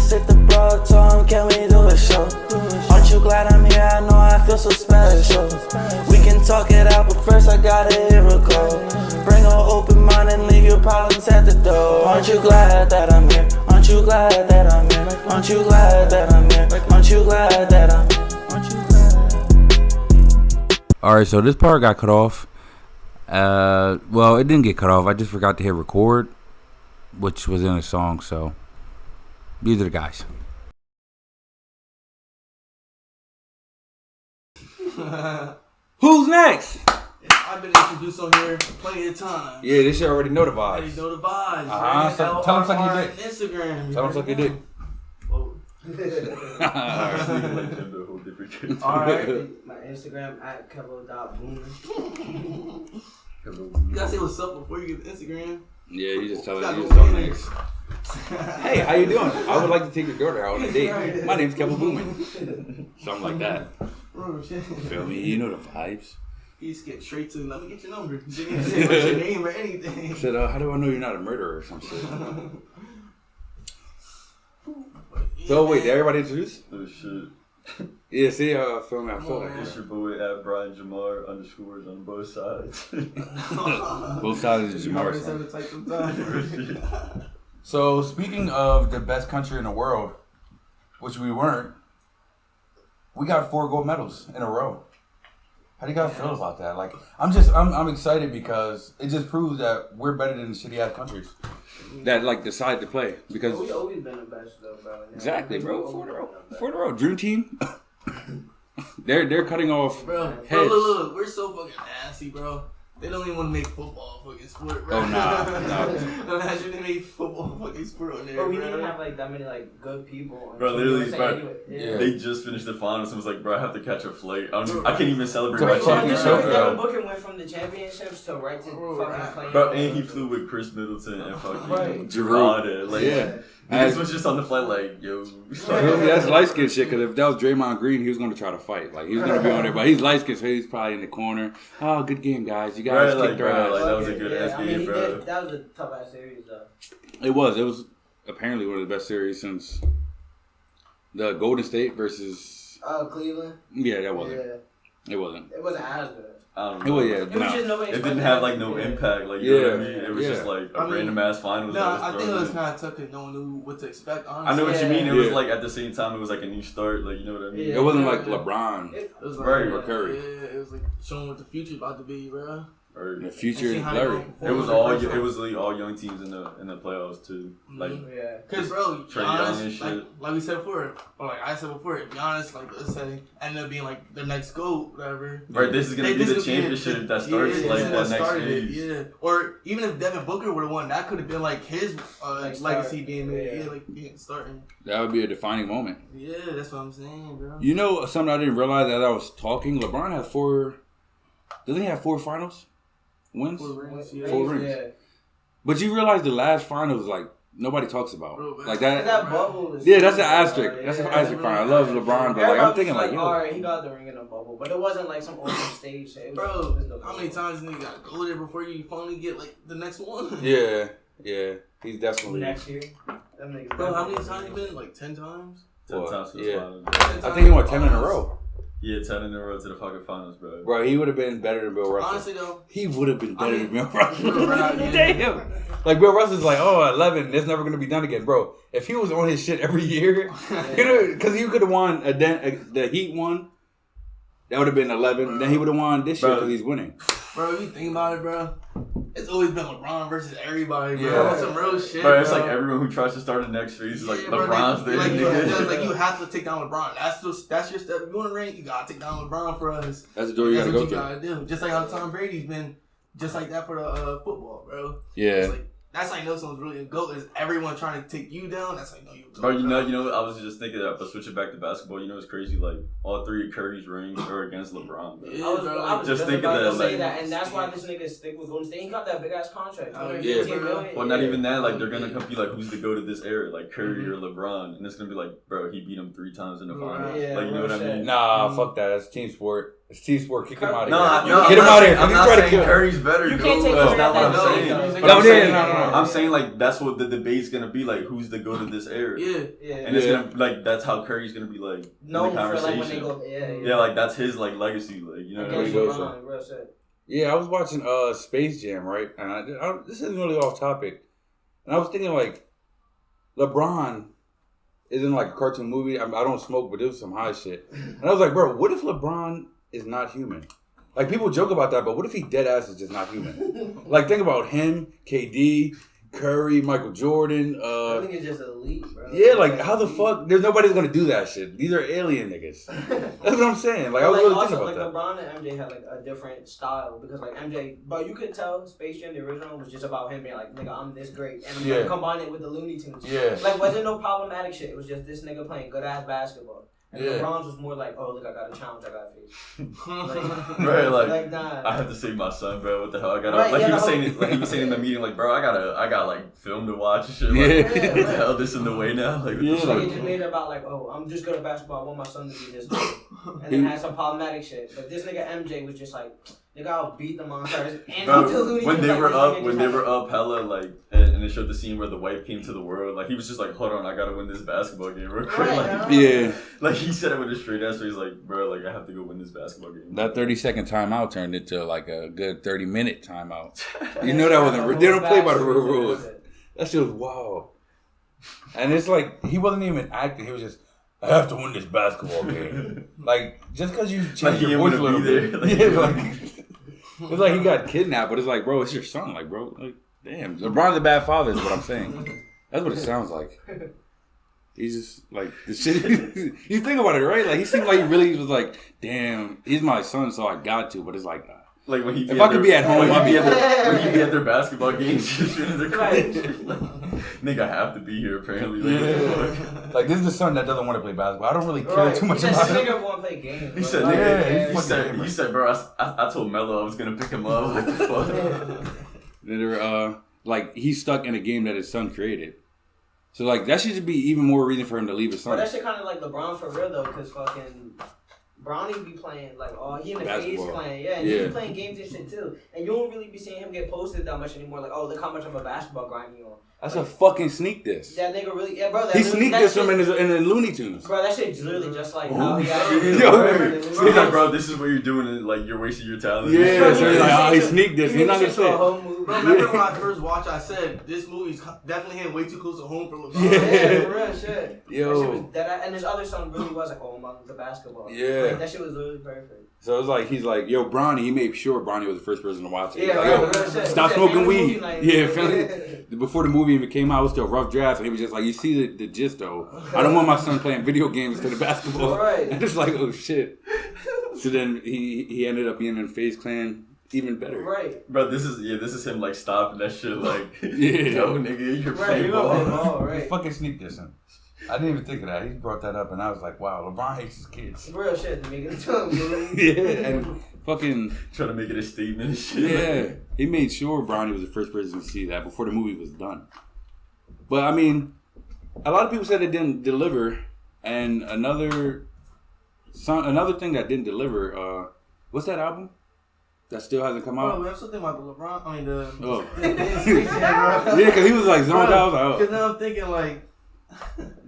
just hit the bro, told him, can we do a show? Aren't you glad I'm here? I know I feel so special. We can talk it out, but first I gotta hear a call. Bring an open mind and leave your problems at the door. Aren't you glad that I'm here? Aren't you glad that I'm here? Aren't you glad that I'm here? Aren't you glad that I'm here? Alright, so this part got cut off. Well, it didn't get cut off. I just forgot to hit record, which was in the song, so these are the guys. Who's next? I've been introduced on here plenty of times. Yeah, this shit already know the vibes. Already know the vibes. So tell them suck your dick. Instagram. Tell them suck your dick. Alright, my Instagram at Kevlo.Boomer. You gotta say what's up before you get the Instagram. Yeah, you just tell them next. Hey, how you doing? I would like to take your daughter out on a date. My name's Kevin Booman. Something like that. Bro, shit. Feel me? You know the vibes. You just get straight to, let me get your number. You didn't say what's your name or anything. I said, how do I know you're not a murderer or some shit? So wait, did everybody introduce? Oh shit. Yeah, see how I feel me? I feel like It's your boy at Brian Jamar _ on both sides. both sides of Jamar. So speaking of the best country in the world, which we weren't, we got 4 gold medals in a row. How do you guys feel about that? Like, I'm excited because it just proves that we're better than shitty ass countries that like decide to play because we always been the best though, bro. Exactly, bro. 4 in a row. Dream team. they're cutting off heads. Bro, look, we're so fucking nasty, bro. They don't even want to make football a fucking sport, bro. Oh, nah. Imagine they made football a fucking sport on there, bro. We bro. didn't have like that many like good people. Bro, literally, bro, anyway. Yeah. they just finished the finals and was like, bro, I have to catch a flight. I can't even celebrate Bro, my championship. Devin Booker went from the championships to right to fucking playing. Bro, and he flew with Chris Middleton and fucking Giroud. Like, Yeah. Niggas was just on the flight like, yo. That's light skin shit. Because if that was Draymond Green, he was going to try to fight. Like he was going to be on there, but he's light skin, so he's probably in the corner. Oh, good game, guys. You guys kicked their ass. Like, that was a good ass game, bro. That was a tough ass series, though. It was apparently one of the best series since the Golden State versus. Cleveland. Yeah, that wasn't. Yeah. It wasn't. It wasn't as good. I don't It know. was, yeah, It was just nobody. It didn't have like no impact. Like, you know what I mean? It was just like a random ass finals. No, I think it was kind of tough because no one knew what to expect, honestly. I know what you mean. It was like at the same time, it was like a new start. Like, you know what I mean? It wasn't like LeBron. It was like, Right. Or Curry. Yeah, it was like showing what the future's about to be, bro. The future is blurry. It was like all young teams in the playoffs too. Like, Cause bro, Trae Young and Giannis, shit. like we said before, or like I said before, if Giannis, like let's say, ended up being like the next GOAT, whatever. right, this is gonna be the championship that starts like that next phase. Yeah, or even if Devin Booker would have won, that could have been like his legacy being made. Yeah, like being starting. That would be a defining moment. Yeah, that's what I'm saying, bro. You know something I didn't realize as I was talking? LeBron has 4. Doesn't he have 4 finals wins? 4 rings. 4 rings. Yeah. But you realize the last finals, like nobody talks about, Bro, like that. That bubble is Yeah, that's an asterisk. That's an asterisk final. I love LeBron, but like I'm thinking like, yo, alright, he got the ring in a bubble, but it wasn't like some open stage. It was, Bro, it was no how many times you gotta go there before you finally get like the next one? yeah, he's definitely. next year? That makes Bro, how many times you been? Like 10 times? 10 times to the Yeah. finals. I think he won 10 in a row. Yeah, 10 in a row to the fucking finals, bro. Bro, he would have been better than Bill Russell. Honestly though, He would have been better than Bill Russell. yeah. Damn. Like Bill Russell's like, 11, it's never gonna be done again, bro. If he was on his shit every year, because he could have won the Heat one. That would have been 11. Then he would have won this year because he's winning. Bro, if you think about it, bro, it's always been LeBron versus everybody, bro. Yeah. That's some real shit, Bro, it's like everyone who tries to start the next phase is like bro, LeBron's there. like, nigga. like you have to take down LeBron. That's your step. If you want to rank, you gotta take down LeBron for us. That's the door you That's gotta what go you through. gotta do. Just like how Tom Brady's been, just like that for the football, bro. Yeah. It's like, that's how you know someone's really a GOAT. Is everyone trying to take you down? That's how you know you're a GOAT. Bro, you know, I was just thinking that, but switching back to basketball, you know, it's crazy. Like all 3 of Curry's rings are against LeBron. Bro. Yeah, I was just just thinking about that, to say like- that, and that's why this nigga stick with Golden State. He got that big ass contract. Oh, yeah, 115 bro. million. Well, not even that. Like they're gonna compete. Like who's the GOAT of this era? Like Curry or LeBron, and it's gonna be like, bro, he beat him 3 times in the finals. Yeah, like you know what I mean? Nah, fuck that. That's team sport. It's team sport. Kick him out of No, here. no, Get him out of here. I'm He's not trying to saying kill. Curry's better. You dude. can't take That's Curry not what out I'm that saying. league, But I'm though. saying, No. I'm saying like that's what the debate's gonna be like. Who's the goat of this era? Yeah. And it's gonna like that's how Curry's gonna be like in Known the for like conversation. when they go, Yeah, like that's his like legacy. Like you know what I Against mean? LeBron, real shit. Yeah, I was watching Space Jam, right? And this isn't really off topic. And I was thinking like, LeBron is in like a cartoon movie. I don't smoke, but it was some high shit. And I was like, bro, what if LeBron is not human? Like people joke about that, but what if he dead ass is just not human? Like think about him, KD, Curry, Michael Jordan. I think it's just elite, bro. Yeah, like how the fuck? There's nobody's gonna do that shit. These are alien niggas. That's what I'm saying. Like I was really also, thinking about that. LeBron and MJ had like a different style because like MJ, but you could tell Space Jam the original was just about him being like, nigga, I'm this great, and I'm gonna combine it with the Looney Tunes. Yeah. Like wasn't no problematic shit. It was just this nigga playing good ass basketball. And Yeah. LeBron's was more like, oh look, I got a challenge, I got to face. Right, like nah. I have to save my son, bro. What the hell? I got Right, like yeah, he was the saying, whole- like he was saying in the meeting, like, bro, I got like film to watch and shit. Like, Yeah. what the hell? This in the way now? Like, what Yeah, the like- He just made it about like, oh, I'm just good at basketball. I want my son to be this good. And then had some problematic shit. But this nigga MJ was just like, nigga, I'll beat the monsters. And Bro, the Looney when Tunes, they like, were this up, nigga when just they had- were up, hella like, and they showed the scene where the wife came to the world. Like he was just like, hold on, I gotta win this basketball game real quick. Right, Like, Yeah. like he said it with a straight answer. He's like, bro, like I have to go win this basketball game. That 30-second timeout turned into like a good 30-minute timeout. You know that wasn't. They don't play by the real rules. That shit was wild. And it's like he wasn't even acting. He was just, I have to win this basketball game. Like just because you change Like, he your voice a didn't little wanna be bit. there. Like, Yeah, like it's like he got kidnapped, but it's like, bro, it's your son. Like, bro, like, damn, LeBron's a bad father. Is what I'm saying. That's what it sounds like. He's just like the shit. You think about it, right? Like he seemed like he really was like, damn, he's my son, so I got to. But it's like. Like when he If I could be at home, I'd be at when he be at their basketball games, just shooting their Right. like, nigga, I have to be here apparently. Like, Yeah. what the fuck? Like this is the son that doesn't want to play basketball. I don't really care Right. too much He said, about this him. nigga want to play games. He bro. said, Like, nigga, yeah, he said, he said, bro, I told Melo I was gonna pick him up. What the fuck? They're like he's stuck in a game that his son created. So like that should be even more reason for him to leave his But son. that shit kind of like LeBron for real though, because fucking Bronny be playing like he in the phase Basketball. playing, yeah, and he Yeah. be playing games and shit too. And you don't really be seeing him get posted that much anymore. Like, oh, look how much of a basketball grind you on. That's a fucking sneak diss. That nigga really, yeah, bro. That He really- sneak that dissed him shit- in the Looney Tunes. Bro, that shit's literally just like Oh, how he shit. actually. Yo, He's like, bro, this is what you're doing, and like you're wasting your talent. Yeah, so he's like, oh, he sneak dissed. He's not gonna say it. Bro, remember when I first watched, I said this movie's definitely hitting way too close to home for LeBron. Yeah. Yeah, for real shit. Yo. That shit was dead, and his other son really was like, oh, I'm about to basketball. Yeah. Like, that shit was literally perfect. So it's like he's like, yo, Bronny. He made sure Bronny was the first person to watch it. He's Yeah, like, right, yo, real shit. stop He said, smoking family weed. movie night. Yeah, family. Before the movie even came out, it was still rough drafts, and he was just like, you see the gist though. I don't want my son playing video games instead of basketball. Right. And it's like, oh shit. So then he ended up being in FaZe Clan even better. Right. Bro, this is him like stopping that shit. Like, Yeah. yo, nigga, you're Right, playing you gonna play ball. ball, He right. fucking sneak dissing. I didn't even think of that. He brought that up, and I was like, wow, LeBron hates his kids. Real shit to make it to him, bro. Yeah, and fucking Trying to make it a statement and shit. yeah, he made sure Bronny was the first person to see that before the movie was done. But I mean, a lot of people said it didn't deliver, and another thing that didn't deliver. What's that album that still hasn't come Bro, out? man, I'm still thinking about the LeBron. I mean, the. Oh. Yeah, Yeah, because he was like zoned out. I was like, oh. Because now I'm thinking, like,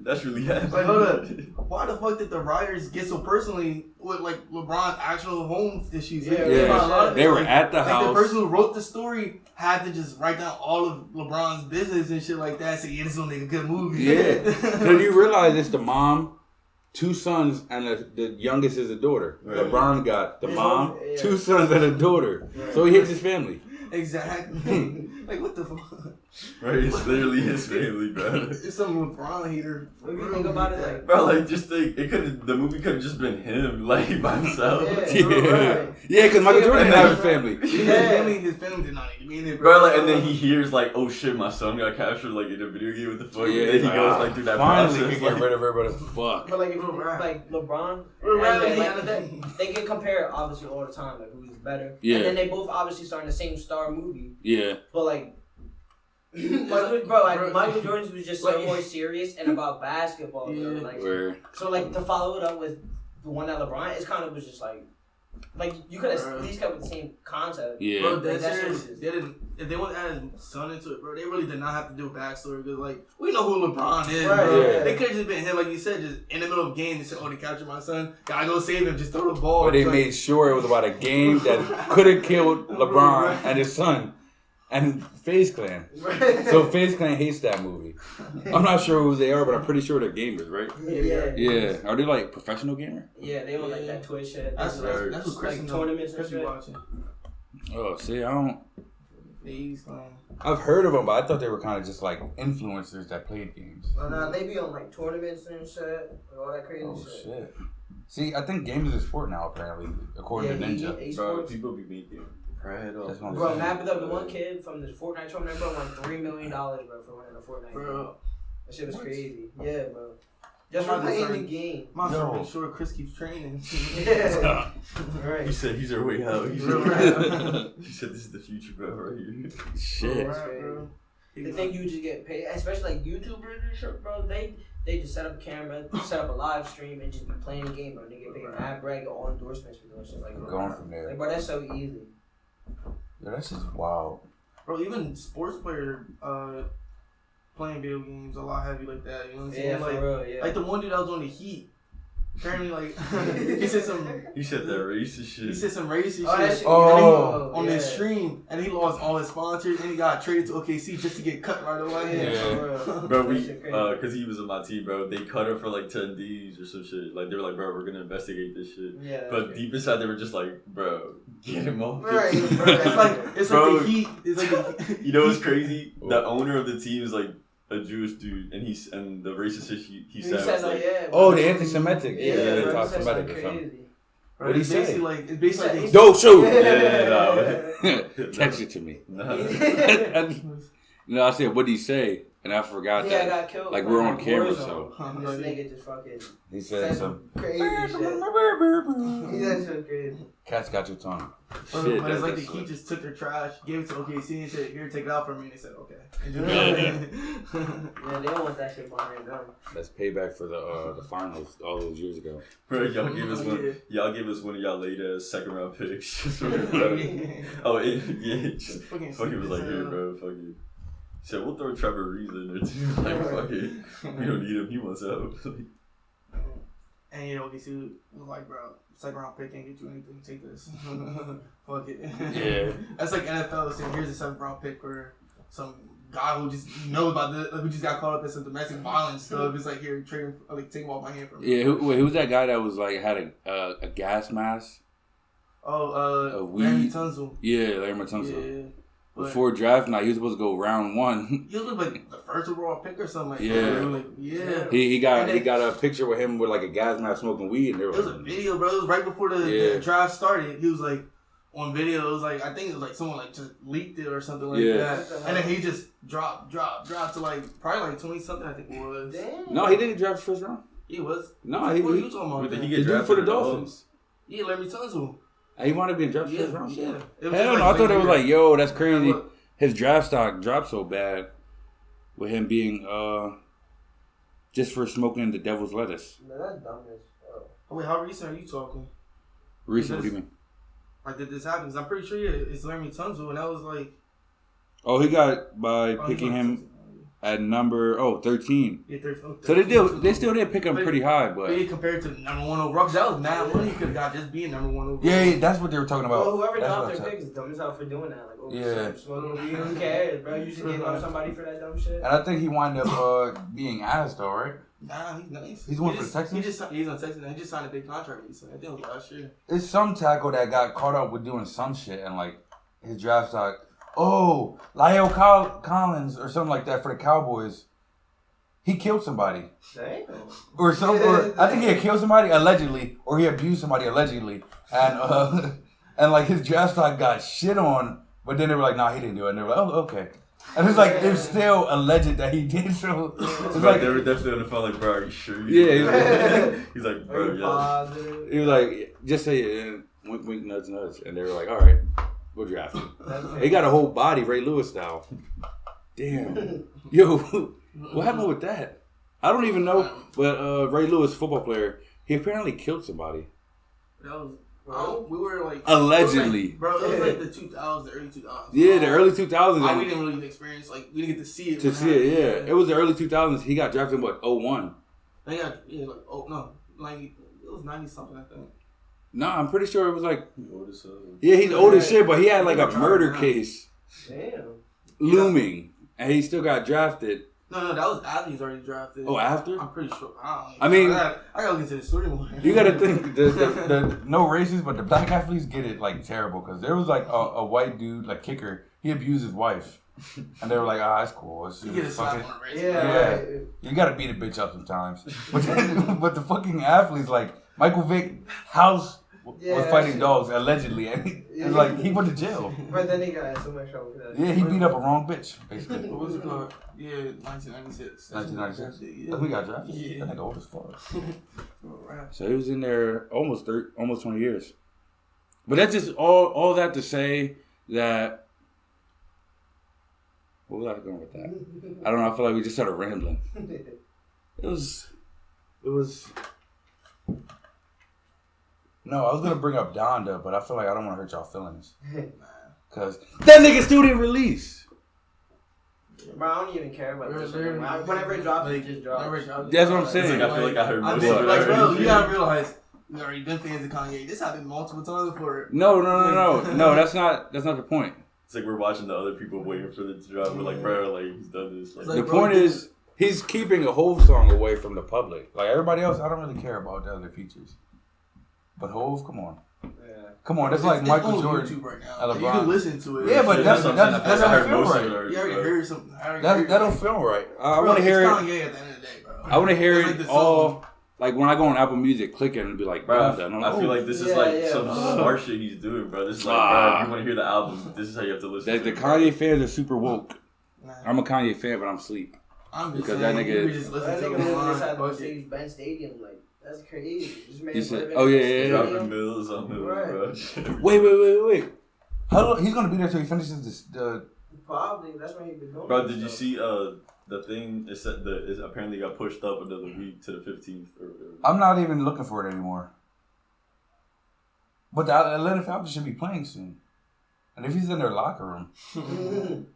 That's really happening. Wait, hold up. Why the fuck did the writers get so personally with like LeBron's actual home issues? Yeah, Yeah, they were at the like house. the person who wrote the story had to just write down all of LeBron's business and shit like that. Say, yeah, this will make a good movie. Yeah. So you realize it's the mom, 2 sons, and the youngest is a daughter. Right. LeBron got the His mom, own- yeah. 2 sons, and a daughter. So he hates his family. Exactly. Like what the fuck? Right, it's literally his family, bro. It's some LeBron hater. If you think about it, like, Bro, like, just think, the movie could have just been him, like, by himself. Yeah. Yeah, yeah, because Michael Jordan didn't have a family. His family did not need to be in it, Bro, like, and then he hears, like, oh shit, my son got captured, like, in a video game, what the fuck? Yeah, and then he goes, like, through that finally process. he can get Like, rid of everybody. Fuck. but like, if you, Right. like LeBron, Right, and yeah. like, they can compare obviously all the time, like who's better. Yeah. And then they both obviously star in the same star movie, Yeah. but like. Michael Jordan's was just so more serious and about basketball. Yeah. Bro. Like, Where so like to follow it up with the one that LeBron, it's kind of was just like Like you could have at least kept with the same concept. Yeah. Bro, Like, that's that serious. shit was- They didn't. If they want to add his son into it, bro, they really did not have to do a backstory because, like, we know who LeBron is, Right, bro. yeah. They could have just been him, like you said, just in the middle of the game. They said, "Oh, they captured my son. Gotta go save him. Just throw the ball." But they It's like- made sure it was about a game that could have killed LeBron and his son. And FaZe Clan. So FaZe Clan hates that movie. I'm not sure who they are, but I'm pretty sure they're gamers, right? Yeah. Yeah. Are they like professional gamer? Yeah, they don't like that Twitch shit. That's They what like Chris tournaments and Chris be shit. watching. Oh, see, I don't. He's I've heard of them, but I thought they were kind of just like influencers that played games. Nah, they be on like tournaments and shit, and all that crazy Oh shit. shit. See, I think games is a sport now, apparently, according to Ninja. Bro, esports. people be making bread off. That's what I'm Bro, saying. map it up. The one kid from the Fortnite tournament, bro, won $3 million, bro, for winning a Fortnite game. bro. That shit was crazy. Yeah, bro. Just I'm for not playing the sorry. game. My Yo. son make sure Chris keeps training. Yeah. He Right. said he's our way out. He Real said, he said this is the future, bro, right here. Shit. Right, bro. The thing you just get paid, especially like YouTubers and shit, bro. They just set up a camera, set up a live stream, and just be playing the game, bro. They get paid mad bread, get all endorsements for doing shit like that. Going from there. Like, bro, that's so easy. Yo, that's just wild. Bro, even sports player playing video games a lot heavy like that. You know what I'm saying? Yeah, for Like, real, yeah. like the one dude that was on the Heat. Apparently, like he said some racist shit. he said some racist Oh, that shit shit- Oh. on yeah. his stream, and he lost all his sponsors, and he got traded to OKC just to get cut right away. Yeah. for real. Bro, That shit crazy. cause he was on my team, bro. They cut her for like 10 Ds or some shit. Like they were like, bro, we're gonna investigate this shit. Yeah, that's But crazy. deep inside, they were just like, bro, get him off. Right, this." bro. It's Bro. like the Heat. It's like the, You know what's crazy? The owner of the team is like a Jewish dude, and the racist shit he said was like, like, yeah. Oh, the anti-Semitic. Yeah, Yeah, they bro, talk he said Semitic or something something. crazy. What'd he it's say? basically like it's basically like Don't shoot! Yeah, Text it to me. nah. No, I said, what'd he say? And I forgot Yeah, I that. got killed. Like, bro. we're on camera, Warzone. so. This nigga just fucking He said some. crazy shit. He said some crazy. Cat's got your tongue. But Shit, it's like the that's Heat just took their trash, gave it to OKC, and said, "Here, take it out for me." And they said, "Okay." Yeah, they don't want that shit behind them. That's payback for the finals all those years ago. Bro, y'all gave us one. Yeah. Y'all gave us one of y'all late ass second round picks. Oh, yeah. Just Fucking fucking was like, here, bro. Fuck it. He said, we'll throw Trevor Reeves in there too. Like, fuck it. We don't need him. He wants out. And you know, OKC was like, "Bro, second round pick ain't get you anything. Take this. Fuck it." Yeah. That's like NFL saying, "Here's a seventh round pick for some guy who just knows about who just got caught up in some domestic violence stuff." It's like, "Here, trade him, like take him off my hand from me." Yeah, who's that guy that was like, had a gas mask? Oh, weed. Larry Tunsil. Yeah, Larry Matunzo. Yeah. But Before draft night, he was supposed to go round 1. he was like the first overall pick or something like Yeah. that. Like, yeah. He got a picture with him with like a gas mask smoking weed, and they were It was a like, video, bro. It was right before the draft started. He was like on video. It was like I think it was like someone like just leaked it or something like Yeah. that. And then he just dropped to like probably like 20 something. I think it was. Damn. no, he didn't draft first round. He was. No, What are you he talking about? Did he man? get did it drafted for the at all? Dolphins. Yeah, Larry Tunsil. And he wanted to be in draft Yeah, first round. yeah. Hell It was no, just, I thought it was like, yo, that's Yeah, crazy. look. His draft stock dropped so bad with him being just for smoking the devil's lettuce. No, that's dumb as fuck. Oh, wait, how recent are you talking? Recent, what do you mean? Like, did this happen? 'Cause I'm pretty sure it's Larry Tunsil, and that was like. Oh, he got it by Oh, picking he got him at number 13. Yeah, 13. So they still did pick him pretty high, But but yeah, compared to number one overall, 'cause that was mad money you could have got just being number one overall. yeah, that's what they were talking about. Well, whoever That's dropped what I their said. picks is dumb as hell for doing that. Like, oh, Yeah. smoking weed, who cares, bro? You should give up somebody for that dumb shit. And I think he wound up being asked though, right? Nah, he's nice. He's one He for just- the Texans? He's on Texans. He just signed a big contract recently. I think it was last year. It's some tackle that got caught up with doing some shit and like his draft stock. Oh, Lyle Collins or something like that for the Cowboys. He killed somebody. Damn. Or I think he had killed somebody allegedly, or he abused somebody allegedly, and and like his draft stock got shit on, but then they were like, nah, he didn't do it, and they were like, oh, okay, and it's like it's still alleged that he did, so it's Like, like they were definitely on the phone, like, bro, are you sure? Yeah, He's like, Are bro, you yeah. positive? he was like, just say it, and wink, wink, nudge, nudge, and they were like, all right, we'll draft him. He got a whole body, Ray Lewis style. Damn, yo, what happened with that? I don't even know, but Ray Lewis, football player, he apparently killed somebody. That was We were like Allegedly. It was like the 2000s, the early 2000s. Yeah, the early 2000s. We didn't really experience, like, we didn't get to see it. Yeah. It was the early 2000s. He got drafted in, what, 01? It was 90 something, I think. No, I'm pretty sure it was like... Oldest son. Yeah, he's old as shit, but he had like a murder case Damn. looming. And he still got drafted. No, that was after he's already drafted. Oh, after? I'm pretty sure. I mean... I gotta look into the story more. You gotta think, the no races, but the black athletes get it like terrible. Because there was like a white dude, like kicker, he abused his wife. And they were like, that's cool. It's You get a slap fucking... on the wrist. Yeah. You gotta beat a bitch up sometimes. But the fucking athletes, like, Michael Vick House was fighting dogs, allegedly. And it's like, he went to jail. But then he got so much trouble for that. Yeah, he beat up a wrong bitch, basically. What was it called? Yeah, 1996. 1996? Yeah. We got drafted. Yeah. That nigga old as fuck. So he was in there almost 20 years. But that's just all that to say that... What was I going with that? I don't know. I feel like we just started rambling. It was... No, I was going to bring up Donda, but I feel like I don't want to hurt y'all feelings. Because that nigga still didn't release. Bro, I don't even care about this shit. Whenever it drops, it just drops. That's what I'm saying. Like, I feel like I heard most of it. Like, bro, you gotta realize, we already been fans of Kanye. This happened multiple times before. No. No, that's not the point. It's like we're watching the other people waiting for it to drop. We're like, bro, like, he's done this. Like, The point is, he's keeping a Hove song away from the public. Like, everybody else, I don't really care about the other features. But Hove, come on. Yeah. Come on, that's like It's Michael on Jordan. YouTube right now. and You LeBron. can listen to it. Yeah, but that's what I'm saying. that I heard don't feel most of it right. already, You already bro. heard something. That don't feel right. I Bro, want to hear it's it. Kanye at the end of the day, bro. I want to hear It's like it the all. song. Like when I go on Apple Music, click it and be like, Bro, Donda. I feel like this is like some bro. smart shit he's doing, bro. This is like, bro, if you want to hear the album, this is how you have to listen. The to it, Kanye fans are super woke. Nah. I'm a Kanye fan, but I'm asleep. I'm just Because saying, that you nigga- could just listen That to nigga it literally online. just had Fuck to it. stage Ben Stadium. Like, that's crazy. Just made You it said- live in oh, the yeah, stadium. Dropping mills on mills, Right. bro. Wait. How long? He's gonna be there till he finishes the. Probably. That's what he been doing. Bro, did you see the thing? It said it apparently got pushed up another week to the 15th or whatever. I'm not even looking for it anymore. But the Atlanta Falcons should be playing soon. And if he's in their locker room,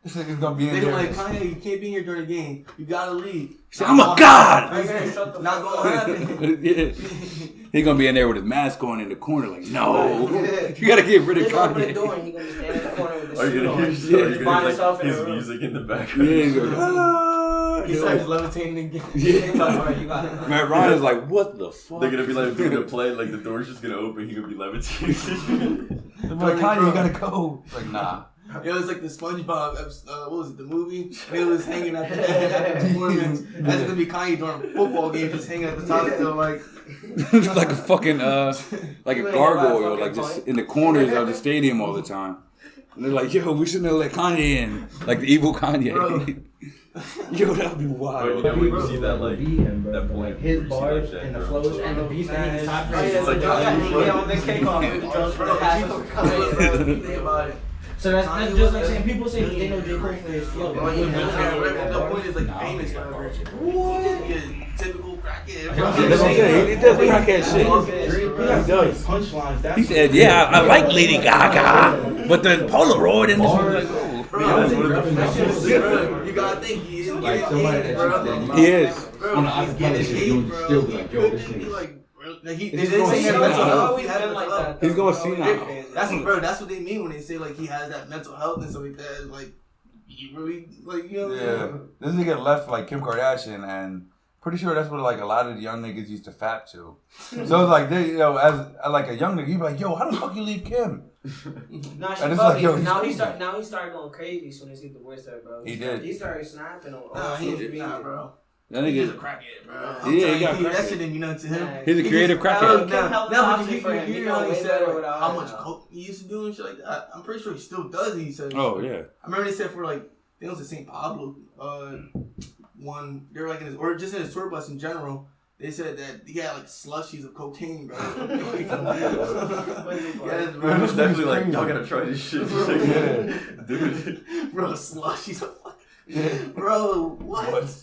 this nigga's gonna be in They there. like, Kanye, you can't be here during the game. You gotta leave. He said, I'm a god! Not gonna happen. Yeah. He's gonna be in there with his mask on in the corner, like, no. You gotta get rid of He's open the door Kanye. and he's gonna stand in the corner with the Are you suit gonna on. hear, Yeah. are you By gonna himself hear in like, the his room. music in the background? Yeah, he's going, He starts levitating again. Yeah. Alright, you got it. Matt Ryan is like, what the fuck? They're gonna be like doing a play, like the door's just gonna open. He gonna be levitating. They're like, Kanye, you gotta go. Like, nah. It was like the SpongeBob episode, what was it, the movie? And it was hanging at the performance. That's gonna be Kanye during a football game, just hanging at the top still, like. Like a fucking, like a gargoyle, like just in the corners of the stadium all the time. And they're like, yo, we shouldn't have let Kanye in. Like the evil Kanye. Yo, that'd be Bro, wild. you know when you see that like that point, Like his where you see, bars like, and the that flows drum and the solo. beats that he stopped. Oh, yeah, It's like yeah, on the kickoff with the drums for the pass over Kanye. Think about it. So that's just like saying people say they know J. Cole for his flow. Bro, you know, the point is like famous forever. What? Typical crackhead, bro. That's what I'm saying. He does crackhead shit. He does. Punchlines. He said, yeah, I like Lady Gaga, but the Polaroid in this one. Bro, That's one of the that shit is few- bro. You gotta think he's Like getting somebody hate, that bro. you He is. Bro, On the he's opposite getting shit, hate, you would bro. still be like, yo, this He nigga. like, like he, He's they going say he has senile. mental health. Always He has been mental like health. that. He's going Always. senile. That's what they mean when they say like he has that mental health and stuff like that. It's like he really like you know. What I'm Yeah. saying? This nigga left like Kim Kardashian, and pretty sure that's what like a lot of the young niggas used to fap to. So it's like they, you know, as like a young nigga, you be like, yo, how the fuck you leave Kim? Nah, she And it's fucked like, yo, me. he's Now he crazy. started going crazy as soon as he divorced her, bro. He did. He started snapping on Nah, social he's media. nah, bro. That He's a nigga, crackhead, bro. Yeah, I'm he telling got you, that crackhead. shit didn't mean nothing to him. he's a creative crackhead. Kim held the Now, but toxic you for him. He hear go how he way said better like, without how her much now. coke he used to do and shit like that. I'm pretty sure he still does. He said. Oh yeah. I remember they said for like, I think it was the St. Pablo one. They were like in his, or just in his tour bus in general. They said that he had like slushies of cocaine, bro. Yes, bro. It was definitely like, y'all gotta try this shit. Yeah. Dude. Bro, slushies of fucking. Yeah. Bro, what?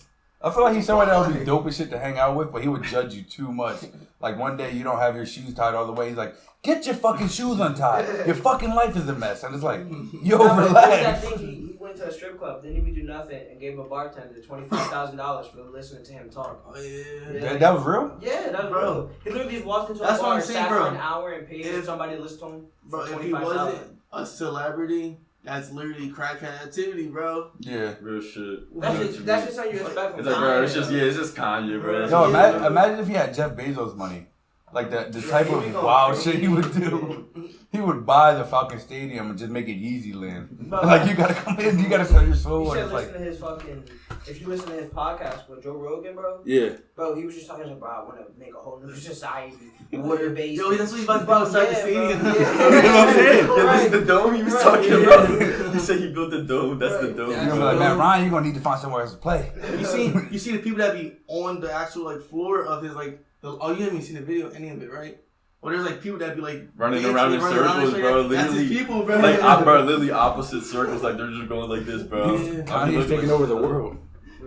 I feel like he's somebody that would be dope as shit to hang out with, but he would judge you too much. Like one day you don't have your shoes tied all the way. He's like, get your fucking shoes untied. Your fucking life is a mess. And it's like, yo, relax. He went to a strip club, didn't even do nothing, and gave a bartender $25,000 for listening to him talk. Oh, yeah. That was real? Yeah, that was real. He literally just walked into a bar and sat for an hour and paid somebody to listen to him. Bro, if he wasn't a celebrity, that's literally crackhead activity, bro. Yeah. Real shit. That's just how you expect from It's like, bro, it's just Kanye, bro. Yo, imagine if he had Jeff Bezos' money. Like the type of wild shit he would do. He would buy the Falcon Stadium and just make it Yeezy Land. Like you gotta come in, you gotta sell your soul. You should listen to his fucking. If you listen to his podcast with Joe Rogan, bro. Yeah. Bro, he was just talking about, bro, I want to make a whole new society, water based. Yo, that's what he's about to do outside the stadium. That's what I'm saying. Yeah, this is the dome he was talking about. He said he built the dome. That's the dome. You're gonna be like, man, Ryan, you're gonna need to find somewhere else to play. You see the people that be on the actual like floor of his like. Oh, you haven't even seen the video, any of it, right? Well, there's like people that be like running around in circles, bro. That's his Literally, people, bro. like, bro, literally opposite circles. Like they're just going like this, bro. Yeah. Kanye's taking over the world.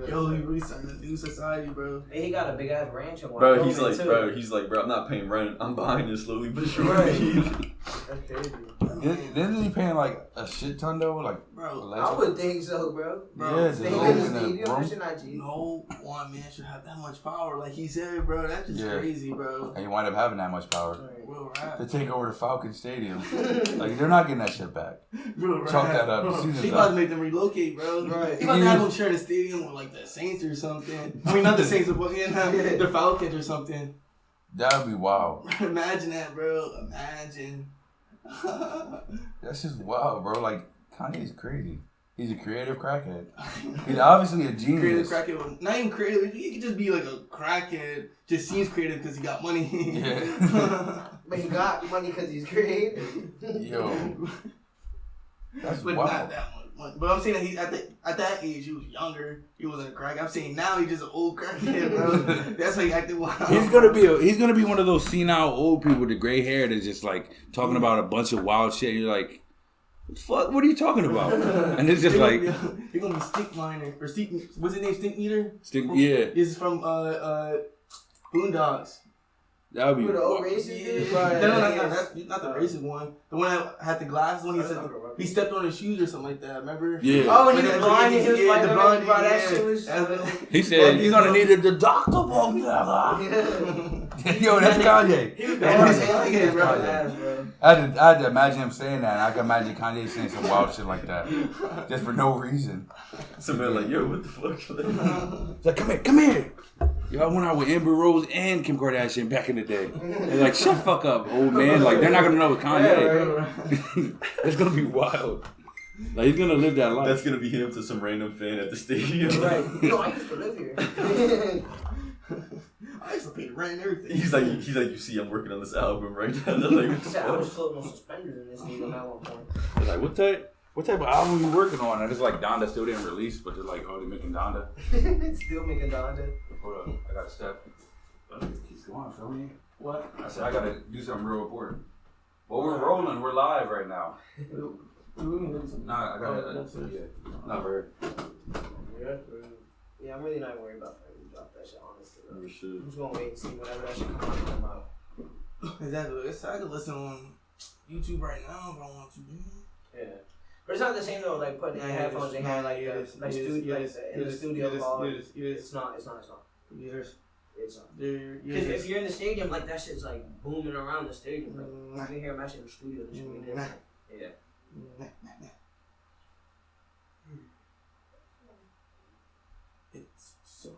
Yo, he really starting a new society, bro. And he got a big ass ranch in Bro, he's like, bro, I'm not paying rent. I'm buying it slowly but surely. That's crazy. Isn't he paying like a shit ton though? Like, Bro, I would think so, bro. Yeah, Stay just in the in the stadium, room. that shit not cheap. no one man should have that much power, like he said, bro. That's just crazy, bro. And you wind up having that much power Real rap. to take over the Falcon Stadium. Like they're not getting that shit back. Real rap. Chalk that up. Bro, The season's he about up. to make them relocate, bro. Right. He about to have them share the stadium with like the Saints or something. I mean, not the Saints, but the Falcons or something. That would be wild. Imagine that, bro. Imagine. That's just wild, bro. Like Kanye's crazy. He's a creative crackhead. He's obviously a genius. Creative crackhead. Not even creative. He could just be like a crackhead. Just seems creative because he got money. Yeah. But he got money because he's creative. Yo. That's But wild. not that much. But I'm saying that he at that age he was younger. He wasn't a crack. I'm saying now he's just an old crackhead, bro. That's why he acted wild. He's gonna be one of those senile old people with the gray hair that's just like talking about a bunch of wild shit. You're like, fuck, what are you talking about? And it's just like he's gonna be Stink Miner or Stink. What's his name? Stink Meter. yeah, This is from Boondocks. that would be. Who, the old racist dude? No, not the racist one. The one that had the glasses when he stepped on his shoes or something like that. Remember? Yeah. Oh, when he was blind and he was Yeah, fighting the everybody, blonde, that yeah. shit was. He said you're gonna need a deductible. Yo, that's Kanye. He was That's Kanye, bro. bro. I had to imagine him saying that. And I can imagine Kanye saying some wild shit like that, just for no reason. Somebody like, yo, what the fuck? It's like, come here. Yo, I went out with Amber Rose and Kim Kardashian back in the day. They're like, shut the fuck up, old man. Like, they're not gonna know it's Kanye. It's gonna be wild. Like, he's gonna live that life. That's gonna be him to some random fan at the stadium. Right. No, I used to live here. I used to pay the rent and everything. He's like, you see, I'm working on this album right now. They're like, what the I was fuck? floating on suspenders in this stadium at one point. They're like, what type of album you working on? And it's like Donda still didn't release, but they're like, oh, they're making Donda. Still making Donda. Hold up, I gotta step. Keep going, feel me? What? I said I gotta do something real important. Well, we're rolling. We're live right now. Nah, I gotta. Yeah, not very. Yeah, I'm really not worried about when we drop that shit, honestly. Oh, shit. I'm just gonna wait and see whenever that shit come out. Exactly. I could listen on YouTube right now if I want to. Yeah. But it's not the same though, like putting in headphones and having like in the studio call. It's not. Yes. It's not. Because if you're in the stadium, like that shit's like booming around the stadium. Like, you can hear them actually in the studio. This shit be different. Yeah. It's so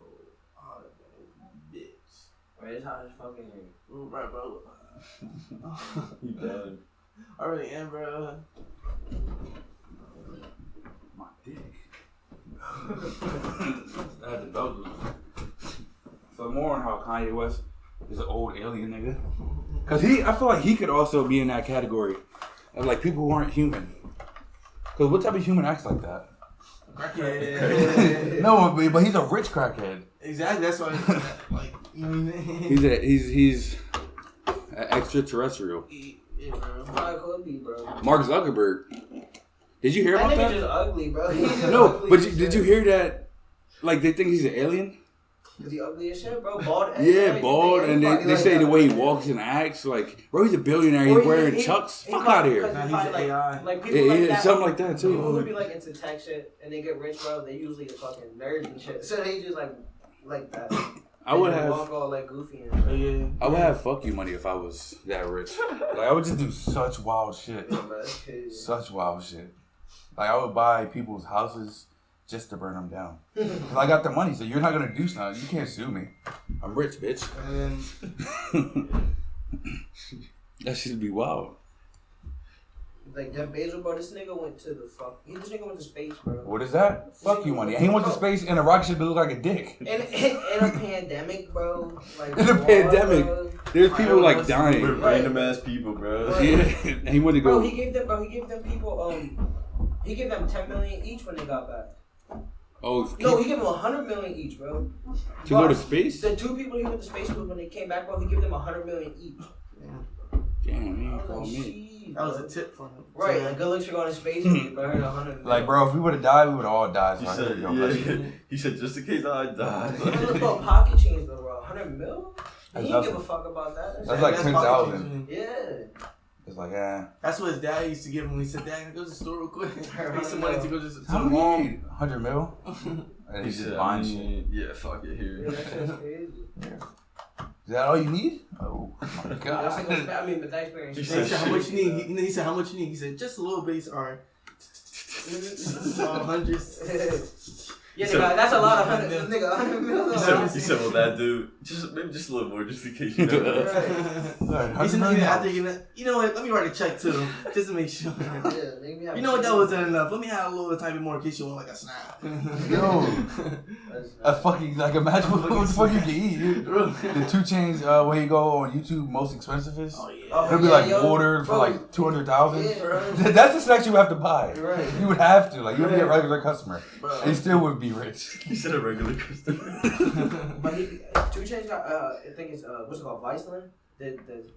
hot of a bitch. Right, it's hot as fucking here. Right, bro. He done. I really am, bro. My dick. I had to belt loose. So more on how Kanye West is an old alien nigga. Cause I feel like he could also be in that category of like people who aren't human. Cause what type of human acts like that? Crackhead. No, but he's a rich crackhead. Exactly. That's why. Like, you know what I mean? He's extraterrestrial. Yeah, bro. Probably could be, bro. Mark Zuckerberg. Did you hear That about nigga that? just ugly, bro. He's just No, ugly but as did shit. you hear that? Like they think he's an alien. Cause he ugly as shit, bro. Bald. Yeah, bald, and they they say the way he walks and acts, like, bro, he's a billionaire. He's wearing Chucks. Fuck out of here. Nah, he's an AI. Like people like that, something like that people who too. be like into tech shit and they get rich, bro. They usually fucking nerds and shit. So they just like that. I would They have. walk all like goofy and shit. Yeah. I would have fuck you money if I was that rich. Like I would just do such wild shit. Yeah, bro, that's crazy. Such wild shit. Like I would buy people's houses just to burn them down. Cause I got the money, so you're not gonna do something. You can't sue me. I'm rich, bitch. And That should be wild. Like Jeff Bezos, bro. This nigga went to the fuck. This nigga went to space, bro. What is that? Fuck you money. He went to space and a rocket ship that looked like a dick. In a pandemic, bro. Like In a war, pandemic. bro. There's people like We're dying. random ass people, bro. Yeah, and he went to Bro, go. he gave them people he gave them 10 million each when they got back. Oh, No, he gave them 100 million each, bro. to go to space? The two people he went to space with when they came back, bro, he gave them 100 million each. Damn, he I ain't was call like, me. "Jeez, that was bro." a tip from him. Right, like good looks for going to space, but I heard 100 million. Like, bro, if we would have died, we would have all died. He So I said, heard your question. he said, just in case I die. Look about pocket change though, bro. 100 mil? He didn't That's- give a fuck about that. That's like 10,000. Yeah. It's like, That's what his dad used to give him when he said, "Dad, go to the store real quick. Make some money to go to how the much mall." you need? 100 mil? And He he's just said, buying shit. yeah, fuck it Yeah, here. that shit's crazy. Is that all you need? Oh my That's god. like, I mean, but that experience. He He said, said, "How much you need?" He said, "How much you need?" He said, "Just a little bit." He said, "All right." Hundreds. Yeah, So- nigga, that's a lot of 100 nigga, 100 mil. He said, well, that dude, maybe just a little more, just in case you know. Right, He said, 100 "No, million after you know what? Let me write a check too, just to make sure." Yeah, make me have You know what? That wasn't enough. Let me have a little tiny bit more in case you want like a snap. Yo, a fucking, like, imagine what the fuck you can eat, dude. The 2 Chainz, where you go on YouTube, most expensivest. Oh yeah. Oh, It'll be yeah, like yo, water for bro. like 200,000. Yeah, bro. That's the snacks you have to buy. Right. You would have to. Like, you'd be a regular customer. Bro. And you still would be rich. He said a regular customer. But 2 Chainz got, I think it's, what's it called, Viceland?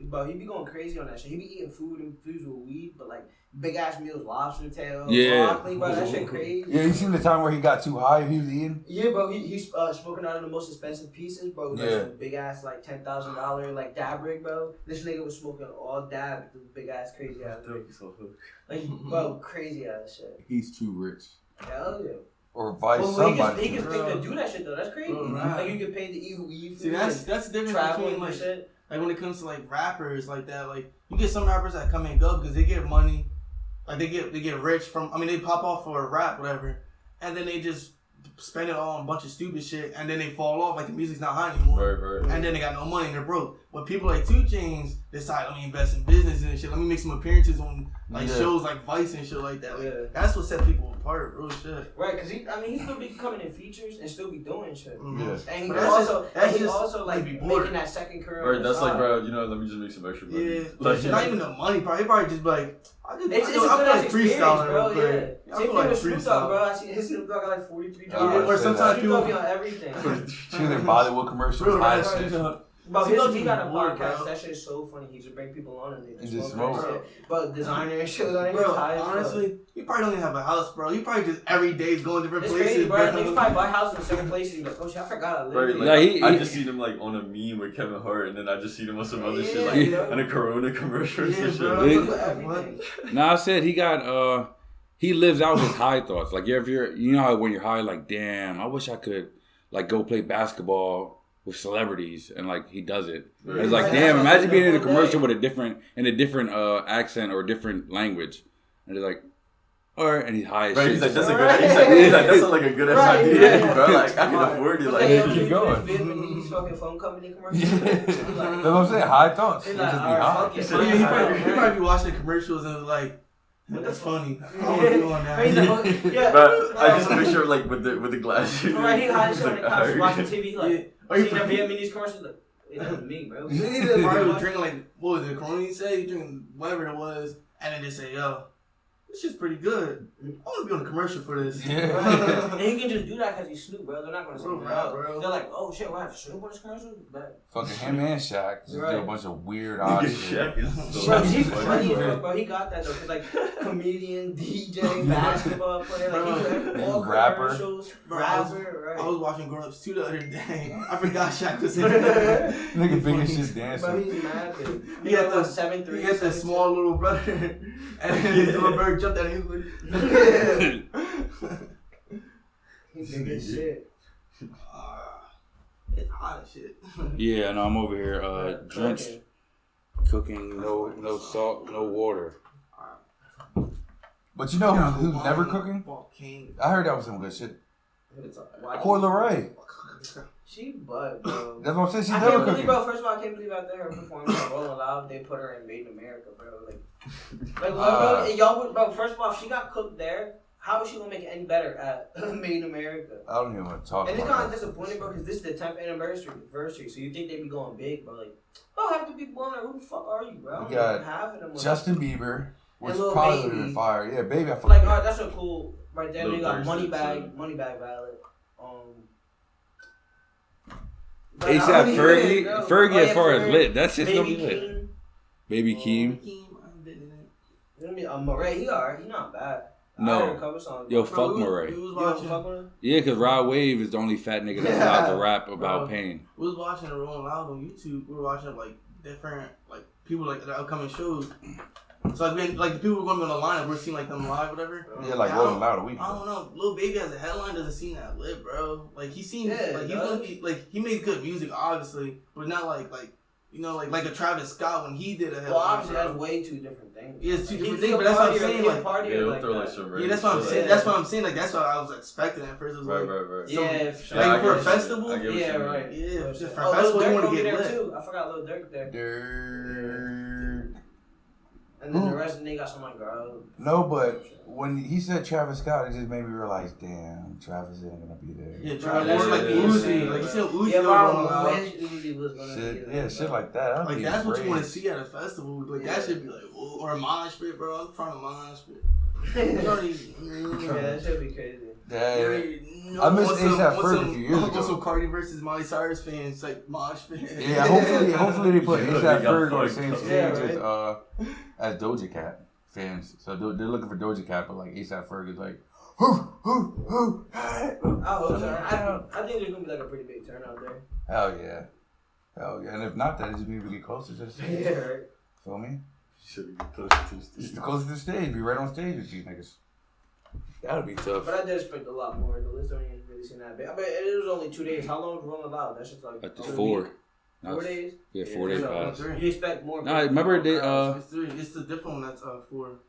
But he be going crazy on that shit. He be eating food and foods with weed, but like big ass meals, lobster tail, Yeah. broccoli, bro. That shit crazy. Yeah, you seen the time where he got too high he was eating? Yeah, bro. He's smoking out of the most expensive pieces, bro. Like Yeah. some big ass like $10,000 like dab rig, bro. This nigga was smoking all dab, the big ass crazy ass rig. Like, bro, crazy ass shit. He's too rich. Hell yeah. Or vice Well, somebody. he gets paid to do that shit though. That's crazy. Bro, Like you get paid to eat weed. See, that's the difference traveling between and like shit. when it comes to like rappers like that. Like you get some rappers that come and go because they get money, like they get rich from. I mean, they pop off for a rap, whatever, and then they just spend it all on a bunch of stupid shit, and then they fall off. Like the music's not high anymore, Right. and then they got no money and they're broke. But people like 2 Chainz decide, let me invest in business and shit. Let me make some appearances on like Yeah. shows like Vice and shit like that. Like, Yeah. that's what set people apart, real shit. Right, cause he still be coming in features and still be doing shit. Yeah. And he But that's also just like be bored. making that second career. Right, on the that's like, side. bro, you know, let me just make some extra money. Yeah, Like, not even the money part. He probably just be like, I It's a feel good ass like experience, freestyling bro. real quick. Yeah. I Same feel thing like with Snoop Dogg, bro. freestyle. I see his Snoop Dogg got like 43 Yeah, jobs. Or say sometimes that. Snoop Dogg be people. on everything. She was in Bollywood commercials, Real high rap shit. shit. But Snoop Dogg he got a be bored, podcast. bro. That shit is so funny. He just bring people on and they He just smoke and smoke. shit. But designer and shit like Bro, high as fuck. honestly, you probably don't even have a house, bro. You probably just every day is going different It's places, crazy, bro. bro. Niggas probably buy houses in certain places and be like, oh shit, I forgot I live Right, here. like, Yeah, he- I just seen him like on a meme with Kevin Hart, and then I just seen him on some other shit, like Yeah. on a Corona commercial or Yeah, some shit. bro. Yeah. Do everything. Nah, I said he got he lives out his high thoughts. Like if you're you know how when you're high, like damn, I wish I could like go play basketball with celebrities, and like he does it. Right. It's like Right. damn, imagine being in a Right. commercial with a different accent or a different language, and they're like, alright, and he's high as Right, shit. he's like, that's a Right. good, he's like, that's like a good ass Right, idea, yeah. bro. Like, I can Right. afford it. What's Like, that, keep yo, going. Vietnamese fucking phone company commercial. Yeah. He's That's like, what I'm saying. High thoughts. He's They like, just be alright, high. fuck it. So yeah, he probably be watching commercials and was like, that's funny. I don't want to do on He's that. like, oh, yeah. but I just picture like with the glasses. Right, he high as shit on the He's couch like, watching TV. Like, Yeah. Or you seeing a Vietnamese commercial. Like, it was me, bro. probably was drinking like, what was it, Corona he said? He drinking whatever it was, and then just say, yo, this shit's pretty good. I want to be on a commercial for this. Yeah. And he can just do that because he's Snoop, bro. They're not gonna say Bro, no. bro. They're like, oh shit, we'll have Snoop on this commercial. But Fucking him and Shaq just do a bunch of weird odd Yeah, shit. Shaq is so bro, he's funny. funny, bro. He got that though. He's like comedian, DJ, basketball player, like he's all Rapper. commercials, Bro, rapper, I right? was watching Grown Ups 2 the other day. I forgot Shaq was in it. Nigga big as shit Bro, dancing. he's mad big. He had the 7'3". He had that small little brother, and then his little bird jumped at him. He was like, He's big as shit. it's hot as shit. Yeah, no, I'm over here drenched, cooking, no salt, no water. But you know who's never cooking? I heard that was some good shit. Coi Leray. She butt, bro. That's what I'm saying. She's I never can't believe, cooking. bro. First of all, I can't believe after her performance on Rolling Loud, they put her in Made in America, bro. Bro, y'all would, bro. First of all, if she got cooked there, how is she gonna make it any better at Made in America? I don't even want to talk And it's about kind that. of disappointing, bro, because this is the 10th anniversary. So you think they'd be going big, bro? Like, oh, half the people on there. Who the fuck are you, bro? We got half of them. Justin Bieber, which And Lil probably Baby. would have been fire. Yeah, baby, I fuck Like, with. alright, that's so cool. Right there, Lil they got Durst Moneybag Ballad. But ASAP I don't even Fergie, know. Fergie Oh, as yeah, far as Fergie. lit. That shit's gonna Baby be lit. King. Baby Keem. Murray, he alright. He not bad. No. I heard a couple songs. Yo, Bro, fuck we Murray. was you watching. fuck with him? Yeah, because Rod Wave is the only fat nigga that's allowed to rap about Bro. pain. We was watching the Rolling Loud on YouTube. We were watching like different people like the upcoming shows. So like the people who were going to be on the lineup, we're seeing like them live, whatever. Yeah, like I Rolling don't- Loud a week I ago. don't know. Lil Baby as a headline doesn't seem that lit, bro. Like he seems Yeah, like it he's gonna does. be like he makes good music, obviously, but not like a Travis Scott when he did a headline. Well, obviously, bro. that's way two different things. Yeah, it's two Like, different he's things, a but that's what I'm partier, saying, he's a like- partier Yeah, they'll like throw like that. some Yeah, random that's what I'm shit saying. like That's that. what I'm saying. Like that's what I was expecting at first. It was Right, like, right. Yeah, Yeah, like I for a get what you mean. festival. I get what Yeah, you mean. right. Yeah, for a Oh, festival, Lil you Durk want will to be get there lit. too. I forgot Lil Durk there. Durk. And then the rest of them, they got some like girl. No, but when he said Travis Scott, it just made me realize, damn, Travis isn't gonna be there. Yeah, Bro, Travis that's or like what Uzi, I'm like you said Uzi. Yeah, on bro, Rolling I Loud. wish Uzi was gonna Shit, be yeah, there, shit bro. like that. Like that's what you want to to see at a festival. Like Yeah. that should be like, or a mosh pit, bro. I'm trying to mosh pit. Yeah, that should be crazy. I missed A$AP Ferg a few years ago. Some Cardi versus Miley Cyrus fans, like mosh pit. Yeah, hopefully they put Yeah, A$AP they got Ferg on the fucked. same stage Yeah, as Doja Cat fans. So they're looking for Doja Cat, but like A$AP Ferg is like, I hope so. I think there's gonna be like a pretty big turnout there. hell yeah. And if not, that just means we get closer to the stage. Yeah, right. Feel me? Should get closer to the Just stage. closer to the stage. Be right on stage with you niggas. That'll be tough. But I did expect a lot more. The list don't even really seem that big. I mean, it was only 2 days. How long was Rolling Loud? That's just like At the a 4. week. 4 days. Yeah, 4 days Yeah, past. three. You expect more? Nah, remember they It's three. It's the different one that's 4.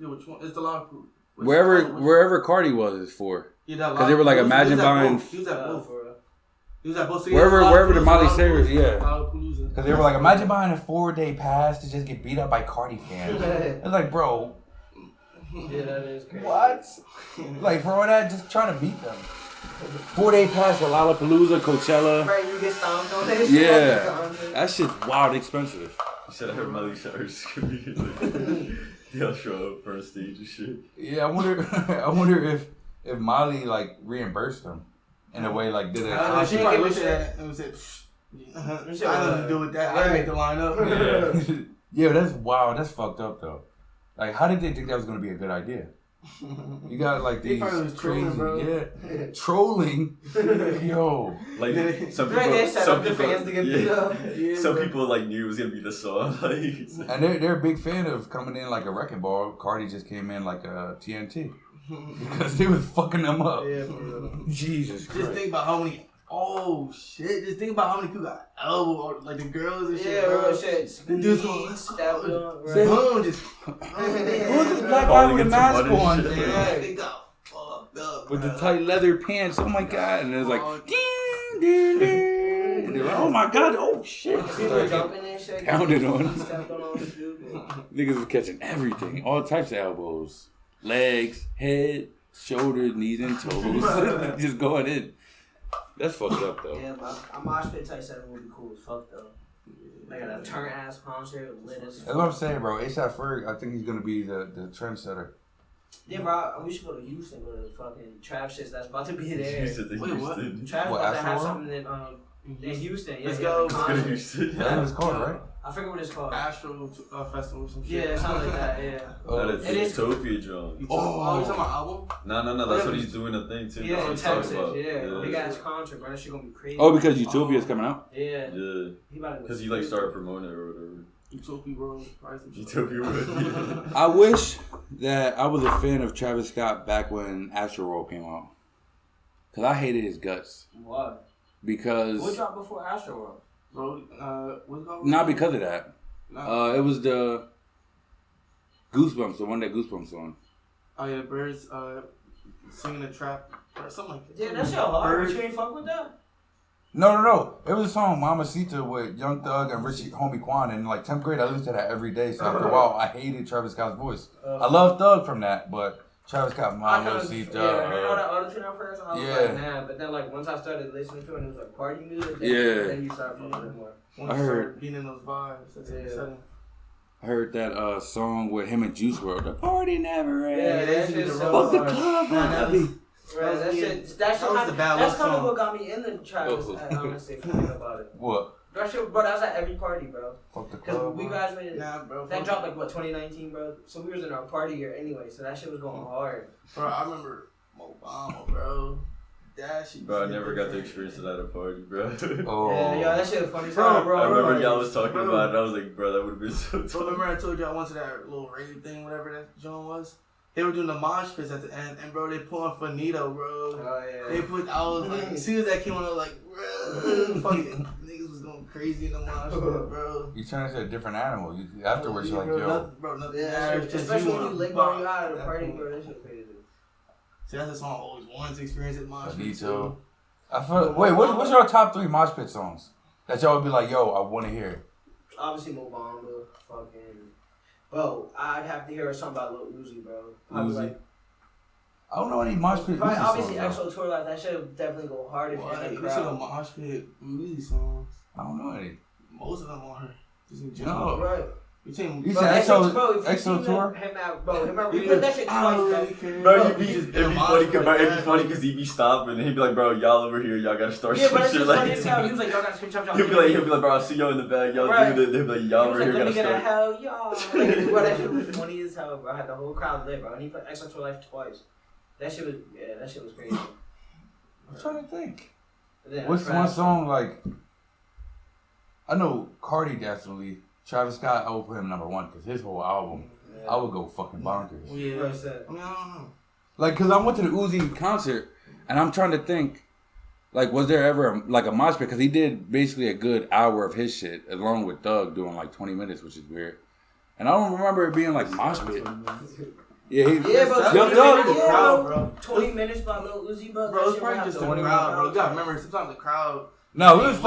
Yeah, which one? It's the loud. wherever Cardi was is 4. Yeah, that 'Cause they were like, he was imagine at buying- both. He was at both. For He was at both. So Wherever the Miley Cyrus, yeah. Lollapalooza. Because they were like, imagine buying a 4-day pass to just get beat up by Cardi fans. It's like, bro, yeah, that is crazy. what? Like, for all that, just try to beat them. 4-day pass for Lollapalooza, Coachella. Right, you get stomped on that Yeah. shit. That shit's wild expensive. You said I heard Miley Cyrus could be like, they'll show up for a stage and shit. Yeah, I wonder if Miley, like, reimbursed them in a way, like, did it. She probably looked at that and said, I had nothing to do with that. I didn't make the lineup. Yeah, that's wild. That's fucked up, though. Like, how did they think that was going to be a good idea? You got, like, They these probably was trolling, crazy, bro. yeah, trolling. Yo. Like some Right, people, they set some up the people, fans to get beat up. Yeah, some bro. people like knew it was gonna be the song. Like, And they're a big fan of coming in like a wrecking ball. Cardi just came in like a TNT. Because they was fucking them up. Yeah, for real. Jesus Just Christ. think about how many. Oh shit! Just think about how many people got elbowed, like the girls and shit. Yeah, bro. real shit. The dudes going, Stab them, Say, right. boom, just. Who's this black guy Falling with a into mask mud and on? shit. Yeah, they got fucked up. With the bro. tight leather pants. Oh my god. And it was like, Oh. ding, ding, ding. And they're like, oh my god, oh shit. People jumping and shit. Pounded on. Stepped on stupid. Niggas was catching everything. All types of elbows. Legs, head, shoulders, knees, and toes. Just going in. That's fucked up though. Yeah, but a mosh pit type 7 would be cool as fuck though. Like a turn ass concert, lit as That's what I'm saying, bro. A$AP Ferg, I think he's gonna be the trendsetter. Yeah, bro. We should go to Houston. Go to the fucking trap shit that's about to be there. Houston. Wait, what? Trap's What, about to have Astro something in Houston. Yeah, Let's yeah, go. like Let's go to concert. Houston. Yeah, it's called, right? I forget what it's called. Astro Festival or some shit. Yeah, something like that. Yeah. That It is is- Utopia John. You talking about album? No. That's what he's doing a thing too. Yeah, That's in what he's talking Texas. about. Yeah, big ass concert, bro. That shit gonna be crazy. Oh, because Utopia's coming out? Yeah. Yeah, He about to because he like started promoting it or whatever. Utopia World. Probably some shit. Utopia World. I wish that I was a fan of Travis Scott back when Astroworld came out. Because I hated his guts. Why? Because... What dropped before Astroworld? Bro, what's it called? Not because of that. No. It was the Goosebumps, the one that Goosebumps on. Oh yeah, Birds singing a trap or something like that. Yeah, that shit hard. Birds. You ain't fuck with that? No. It was a song, Mamacita, with Young Thug and Richie Homie Quan. In like 10th grade, I listened to that every day. So after a while, I hated Travis Scott's voice. I love Thug from that, but Travis Scott, Mamacita. Yeah, I heard all that auto tune at first. I was Yeah. like, nah. But then, like, once I started listening to it, and it was like party music. Then, Yeah. Then you start fucking with it more. Once I you heard- start being in those vibes. That's Yeah. exciting. I heard that song with him and Juice WRLD. The party never ends. Yeah, they that need shit's to so Fuck the hard. club, Nah, man. Right, that shit. That's was the bad that's luck kind of song. what got me into Travis. Oh. Honestly, if you think about it. What? That shit, bro. That was at every party, bro. Fuck the Because club. we man. graduated. Nah, bro. That dropped like what 2019, bro. So we was in our party year anyway. So that shit was going hard. Bro, I remember Obama, bro. That shit. Bro, I never got to experience it at a party, bro. Oh. Yeah, yo, that shit was funny. Bro, Bro, I remember bro, y'all was talking bro. about it, and I was like, bro, that would have been so Bro, tough. remember I told you I went to that little rave thing, whatever that joint was? They were doing the mosh pits at the end, and bro, they put on Finito, bro. Oh yeah. They put, I was like, as soon as that came on, I was like, bro, fucking niggas was going crazy in the mosh pit, bro. You turn into a different animal. Afterwards, you're like, bro, yo. nothing, bro, nothing. Yeah, matters, shit, just especially when you wanna lick bop on you out at a that party, point. bro. That shit crazy. See, that's a song I always wanted to experience at mosh pit. Finito. I feel, wait, what's your top 3 mosh pit songs that y'all would be like, yo, I want to hear? Obviously, Mo Bamba, fucking. Bro, I'd have to hear something about Lil Uzi, bro. Probably Uzi. like, I don't know any mosh pit probably, Uzi obviously, songs. though. EXO Tour Life. That should definitely go hard if you're What? in the You listen to crowd. mosh pit Uzi songs. I don't know any. Most of them are just in No. general. Right. You think You Bro, said EXO, EXO, bro, if you EXO seen Tour? him at, bro, we put that shit I twice, don't bro. really care. Bro, You it'd be just in a funny, mosh pit, cause he'd be stopping and he'd be like, bro, y'all over here, y'all gotta start Yeah, some but that's shit just like funny as hell. He was like, y'all gotta switch up, y'all. he'll be like, bro, I'll see y'all in the back, y'all Right. do that. They'll be like, He y'all was over like, here let me gotta get a start. hell, y'all. Like, bro, that shit was funny as hell, bro. I had the whole crowd lit, bro. And he put EXO Tour Life twice. That shit was crazy. I'm trying to think. But then What's after one that- song like? I know Cardi definitely. Travis Scott, I would put him number 1 because his whole album, Yeah. I would go fucking bonkers. Yeah. Bro, said- I mean, I don't know. Like, cause I went to the Uzi concert, and I'm trying to think, like, was there ever a mosh pit? Cause he did basically a good hour of his shit, along with Thug doing like 20 minutes, which is weird. And I don't remember it being like mosh pit. Yeah, Yeah, bro. That's 20 what Thug- the minutes, crowd, yeah, bro. 20 minutes by Lil Uzi, bro. Bro, That it's shit probably would just have the to win crowd, bro. all You gotta time. remember, sometimes the crowd. No, we was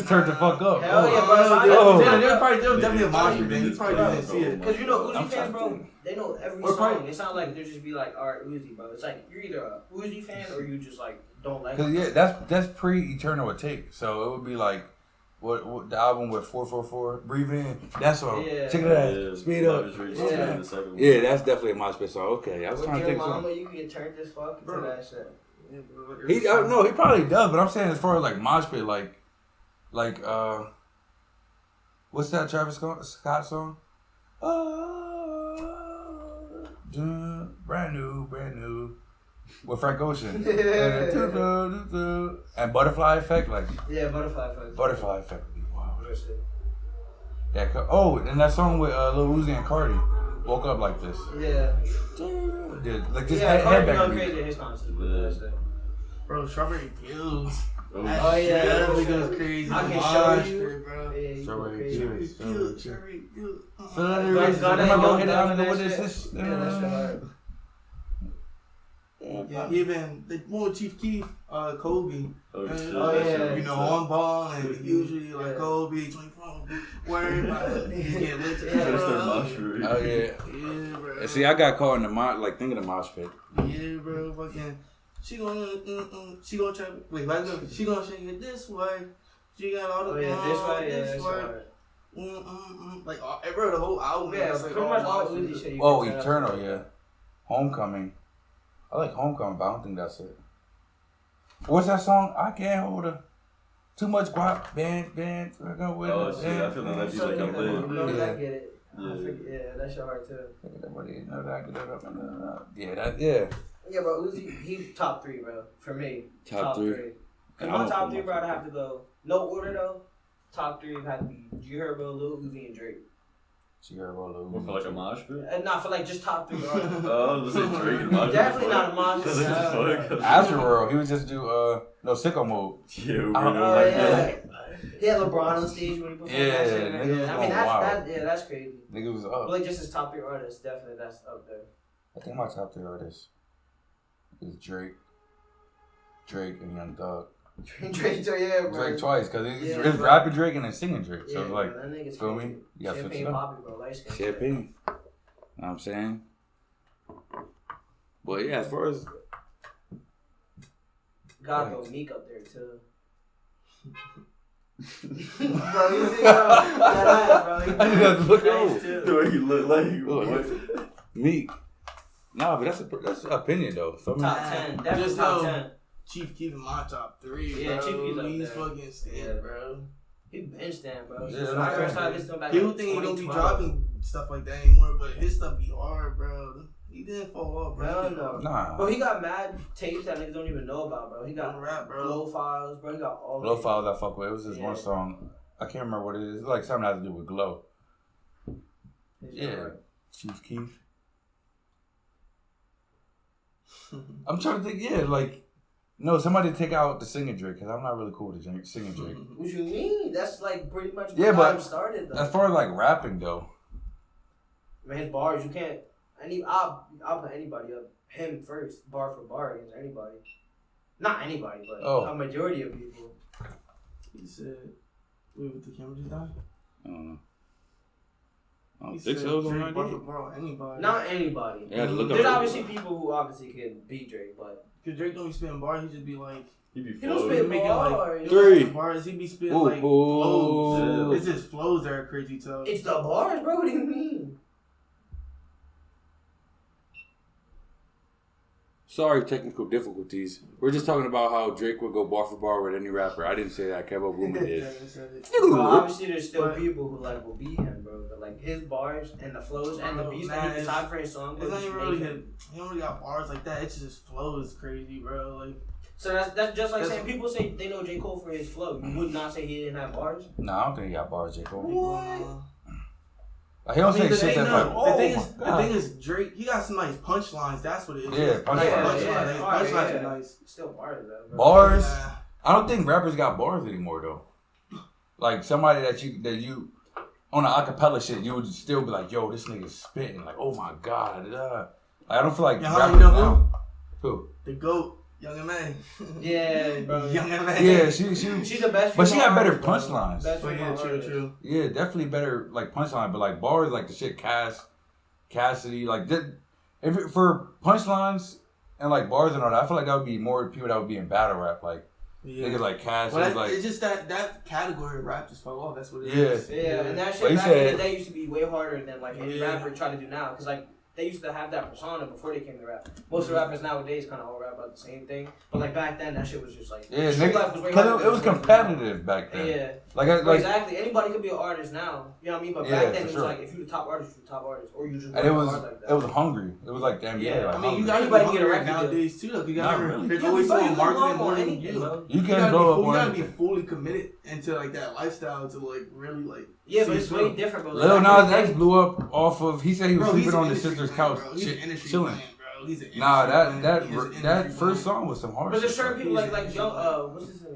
turned the fuck up. Hell yeah, bro. Oh. There was definitely a mosh pit, man. You probably didn't see it. Because you know Uzi I'm fans, trying to bro, think. they know every Or song. probably- It's not like they just be like, alright, Uzi, bro. It's like you're either a Uzi fan or you just like don't like Cause him. yeah, that's pre-Eternal Take, so it would be like what the album with 444, Breathe In. That's all. Yeah. Check it out. Speed up. Yeah. Yeah, that's definitely a mosh pit song. Okay, I was With trying to your think. mama, Something. you can get turned this fuck into Bro. that shit. He no, he probably does, but I'm saying as far as like mosh pit, like what's that Travis Scott song? Brand new with Frank Ocean and Butterfly Effect, like Yeah, Butterfly Effect. Butterfly Effect. Wow. Real shit. And that song with Lil Uzi and Cardi, Woke Up Like This. Yeah. Dude, like this Yeah, Cardi headbang go beat. crazy at his concert. That shit. Bro, Strawberry Pills. Oh, yeah. That really goes crazy. I can Mosh show pit, you. bro. Yeah, you go Strawberry crazy. Pills. Strawberry Pills. What is this? Yeah, that shit hard. Yeah, even the one with Chief Keef, Kobe. Oh, And, shit. you know, on ball and usually like Kobe, 24. Worry about it. He's getting lit to Yeah, Oh yeah. Yeah, bro. And see, I got caught in the like thinking of mosh pit. Yeah, bro. Fucking. She gonna try. Wait, why go? She gonna shake it this way. She got all the. Oh yeah, this way, yeah, that's hard. Like, bro, the whole album. Yeah, is, like, pretty much all mosh Uzi pit. shit. You Oh, can tell. Eternal, yeah. Homecoming. I like Homecoming, but I don't think that's it. What's that song? I can't hold her. Too much guap. Band. Oh shit, I feel like that'd be like a lit. I get it. Yeah. Yeah, that's your heart too. Yeah. Yeah, bro, Uzi, he top 3, bro. For me, Top three. Cause my top 3, bro, I'd have to go. No order though. Top 3 would have to be G Herbo, Lil Uzi, and Drake. G Herbo, Lil What, for like a mosh pit? Not for like just top 3 artists. Oh, was it Drake and mosh pit? Definitely not a mosh pit. Astroworld, he would just do sicko mode. Yeah, we yeah. He had LeBron on stage when he performed that shit. nigga was I mean, going wild. that's crazy. Nigga was But up. like just his top 3 artists, definitely that's up there. I think my top 3 artists is Drake, and Young Thug. Drake, yeah, bro. Drake twice, because it's bro. rapping Drake and then singing Drake. So it's like, bro, that nigga's feel crazy. me? You gotta switch it Champagne up. Poppy, bro. Light skin. Champagne. Know what I'm saying? But yeah, as far as Gotta go Meek up there too. Bro, you see, bro? Bro. I just have to look Nice, over. too. The way he look like what? Meek. Nah, but that's an opinion though. So, Top 10, definitely Just top know- 10. Chief Keef in my top 3, bro. Yeah, Chief Keef's up He's there. fucking stand, Yeah. bro. He been stand, bro. Yeah, When I that's first right. started listening to him back People in think he don't be 2012. dropping stuff like that anymore, but his stuff be hard, bro. He didn't fall off, bro. Hell no. nah. Bro, he got mad tapes that niggas don't even know about, bro. He He got don't rap, bro. low files, bro. He got all Glow Files I fuck with. It was this Yeah. one song. I can't remember what it is. It's like something that has to do with glow. Yeah. Chief Keef. I'm trying to think, no, somebody take out the singing Drake, because I'm not really cool with the singing Drake. What you mean? That's like pretty much Yeah, what but got him started, though. As far as like rapping though, Man, his bars, you can't. I'll put anybody up. Him first, bar for bar against anybody. Not anybody, but a majority of people. He said, wait, what the camera just died? I don't know. I don't He think said so. It was on Drake, that bar day. for bar, anybody. Not anybody. You had to look up. There's obviously people who obviously can beat Drake, but Because Drake don't be spitting bars, he just be like, He be he don't floating. spit making, like, bars. he don't Three. spit bars, he be spitting Ooh, like flows. ooh. It's his flows that are crazy too. It's the bars, bro. What do you mean? Sorry, technical difficulties. We're just talking about how Drake would go bar for bar with any rapper. I didn't say that. Kevo Boomer did. Bro, obviously, there's still people who like will beat him, bro. But like his bars and the flows and the beats that he decide for his song. It's not even really him. He don't really got bars like that. It's just his flow is crazy, bro. Like, So that's just like saying people say they know J. Cole for his flow. You would not say he didn't have bars. No, I don't think he got bars, J. Cole. what? Like, he don't say shit that's like, oh the thing my is, God. the thing is, Drake, he got some nice punchlines. That's what it is. Yeah, punchlines. His punchlines are nice. Still bars though. Bro. Bars? Yeah. I don't think rappers got bars anymore though. Like somebody that you on the acapella shit, you would still be like, yo, this nigga's spitting. Like, oh my God. Like, I don't feel like Yeah, how rappers you know now. Who? The GOAT, Young and May. Yeah, bro. Young and May. Yeah, she She's the best. but she female got better artist, bro. punchlines. Best But yeah, female true, artist. true. Yeah, definitely better like punchline, but like bars like the shit Cassidy, like for punchlines and like bars and all that, I feel like that would be more people that would be in battle rap, like Yeah. niggas like Cassidy, Well, like it's just that category of rap just fell off. That's what it Yeah. is. Yeah, and that But shit he back in said- the day used to be way harder than like any Yeah. rapper try to do now. Cause like they used to have that persona before they came to rap. Most of the rappers nowadays kind of all rap about the same thing. But like back then, that shit was just like yeah, street life was way nigga, harder because than it was now. competitive back then. Yeah, Like Well, exactly. Anybody could be an artist now. You know what I mean? But Yeah, back then for it was sure. like if you the top artist, you the top artist, or you just and work it was hard like that. it was hungry. It was like the NBA. Yeah, like I mean, you hungry. gotta Anybody be can get a hungry record deal. nowadays too, though. You Not gotta really. there's Yeah, always bro, you someone can blow marketing up more on than anything, you. bro. You You can gotta, blow up you gotta on be fully committed into like that lifestyle to like really like. Yeah, see but it's it way through. different, bro. Lil Back in Nas the X day- blew up off of. He said he was Bro, he's sleeping an on his industry sister's man, couch, bro. He's an industry chilling. man, bro. He's an industry Nah, man. that He's an that industry first man. song was some hard But there's shit. certain people He's like an young what's his name?